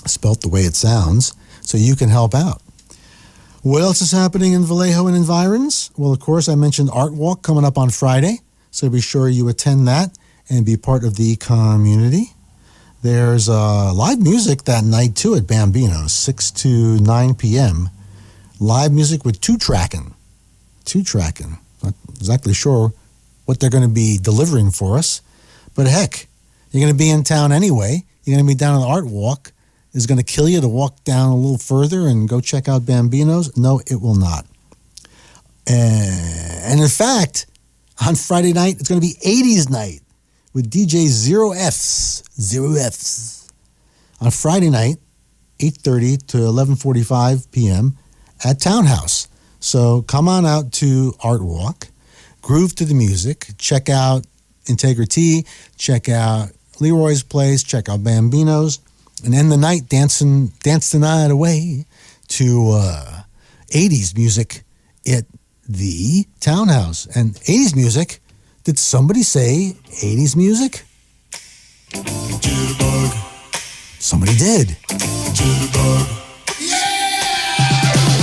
spelt the way it sounds, so you can help out. What else is happening in Vallejo and environs? Well, of course, I mentioned Art Walk coming up on Friday, so be sure you attend that and be part of the community. There's live music that night, too, at Bambino, 6 to 9 p.m. Live music with two-tracking. Not exactly sure what they're going to be delivering for us, but heck, you're going to be in town anyway. You're going to be down on the Art Walk. Is it going to kill you to walk down a little further and go check out Bambino's? No, it will not. And in fact, on Friday night, it's going to be 80s night with DJ Zero F's. On Friday night, 8:30 to 11:45 p.m. at Townhouse. So come on out to Art Walk, groove to the music, check out Integrity, check out Leroy's Place, check out Bambino's, and end the night dance the night away to 80s music at the Townhouse. And 80s music, did somebody say 80s music? Jitterbug. Somebody did. Jitterbug.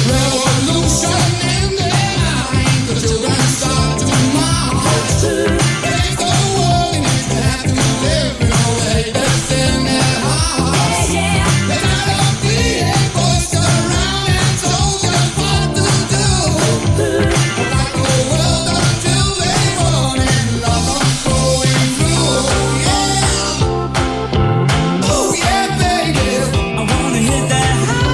Revolution in the mind, the children start to march. Break the world and you have to live in a way that's in their hearts. They got a beat pushed around and told us what to do. Rock the world until they run and love them going through. Yeah. Oh yeah, baby. I wanna hit that high.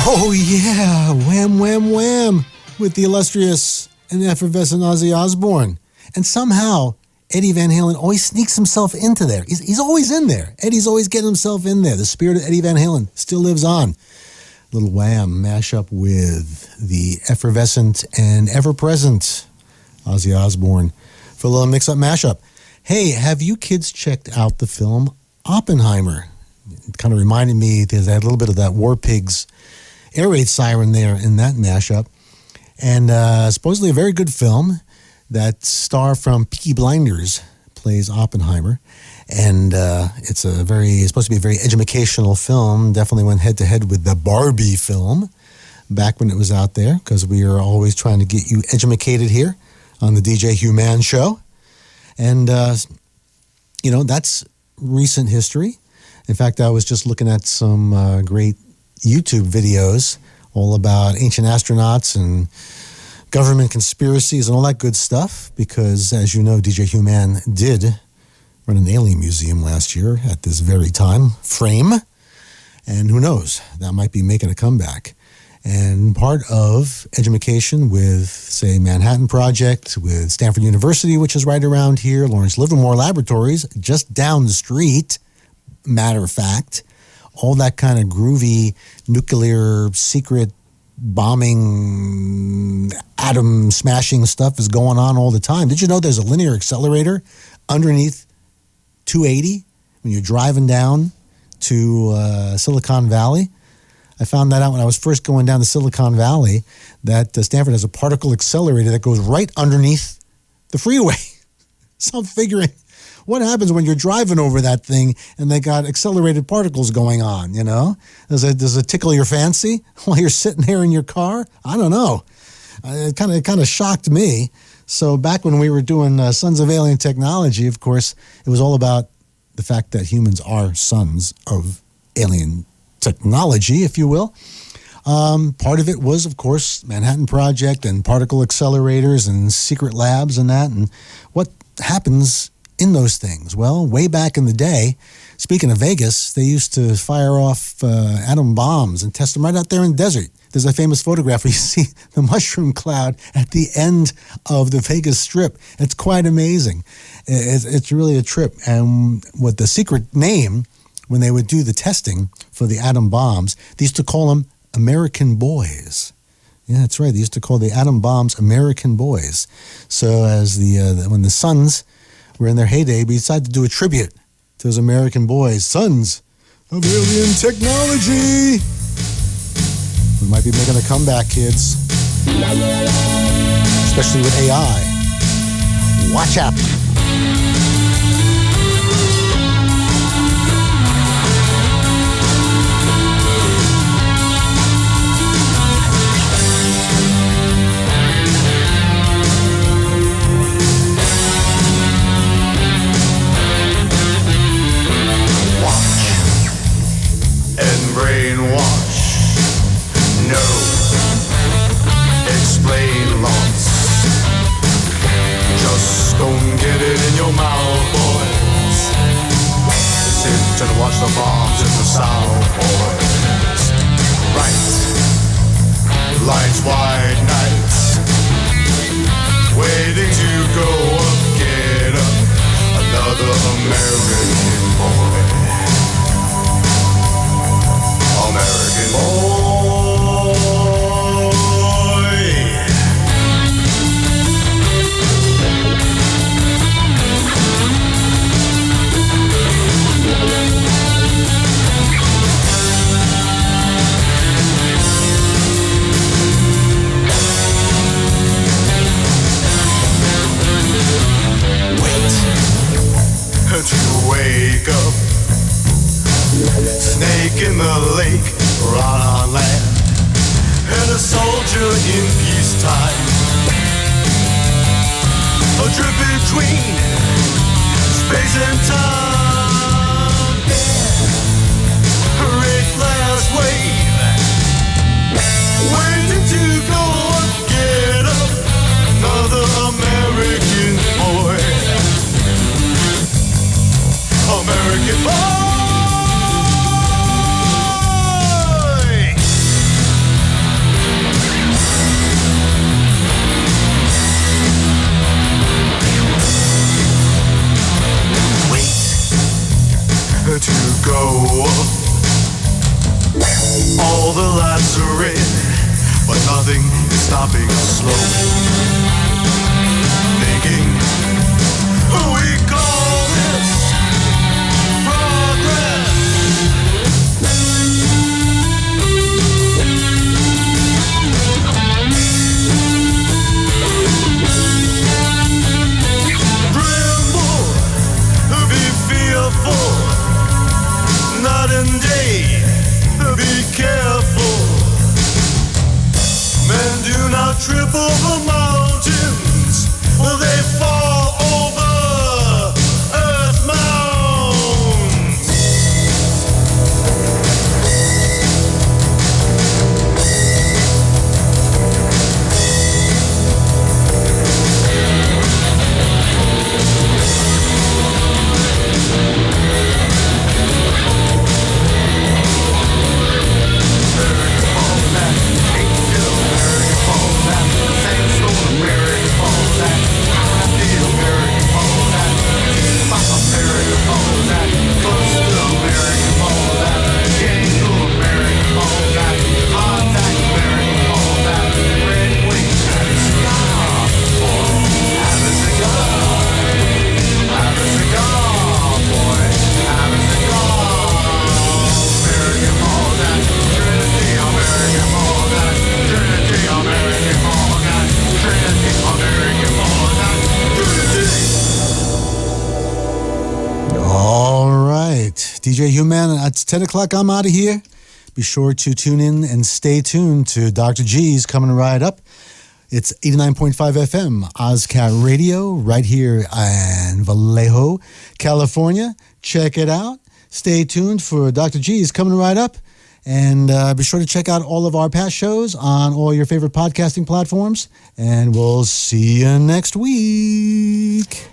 Oh, yeah. Wham, wham, wham. With the illustrious and effervescent Ozzy Osbourne. And somehow, Eddie Van Halen always sneaks himself into there. He's always in there. Eddie's always getting himself in there. The spirit of Eddie Van Halen still lives on. Little Wham mashup with the effervescent and ever-present Ozzy Osbourne for a little mix-up mashup. Hey, have you kids checked out the film Oppenheimer? It kind of reminded me, there's a little bit of that War Pigs air raid siren there in that mashup. And supposedly a very good film. That star from Peaky Blinders plays Oppenheimer. And it's supposed to be a very educational film. Definitely went head-to-head with the Barbie film back when it was out there, because we are always trying to get you edumacated here on the DJ Human Show. And, that's recent history. In fact, I was just looking at some great YouTube videos all about ancient astronauts and government conspiracies and all that good stuff, because, as you know, DJ Human did run an alien museum last year at this very time frame. And who knows, that might be making a comeback. And part of education with, say, Manhattan Project, with Stanford University, which is right around here, Lawrence Livermore Laboratories, just down the street, matter of fact, all that kind of groovy nuclear secret bombing, atom smashing stuff is going on all the time. Did you know there's a linear accelerator underneath 280 when you're driving down to Silicon Valley? I found that out when I was first going down to Silicon Valley, that Stanford has a particle accelerator that goes right underneath the freeway. So I'm figuring, what happens when you're driving over that thing and they got accelerated particles going on, you know? Does it tickle your fancy while you're sitting there in your car? I don't know. It kind of shocked me. So back when we were doing Sunz of Alien Technology, of course, it was all about the fact that humans are sons of alien technology, if you will. Part of it was, of course, Manhattan Project and particle accelerators and secret labs and that. And what happens in those things? Well, way back in the day, speaking of Vegas, they used to fire off atom bombs and test them right out there in the desert. There's a famous photograph where you see the mushroom cloud at the end of the Vegas Strip. It's quite amazing. It's really a trip. And what the secret name, when they would do the testing for the atom bombs, they used to call them American Boys. Yeah, that's right. They used to call the atom bombs American Boys. So as when the Suns were in their heyday, we decided to do a tribute to those American boys, Sons of Alien Technology. We might be making a comeback, kids. Especially with AI. Watch out. Brainwash, no, explain lots. Just don't get it in your mouth, boys. Sit and watch the bombs in the south, boys. Right, lights, white nights, waiting to go up, get up. Another American boy. American boy. Wait to wake up. Snake in the lake, rot on land, and a soldier in peacetime. A trip between space and time. Yeah. Red last wave, waiting to go up, get up. Another American boy. American boy. nothing is stopping us slowly. Thinking we call this progress. Tremble, be fearful, night and day, be careful. Men do not trip over mountains, they fall over earth mounds. DJ Human, it's 10 o'clock. I'm out of here. Be sure to tune in and stay tuned to Dr. G's coming right up. It's 89.5 FM, Ozcat Radio, right here in Vallejo, California. Check it out. Stay tuned for Dr. G's coming right up. And be sure to check out all of our past shows on all your favorite podcasting platforms. And we'll see you next week.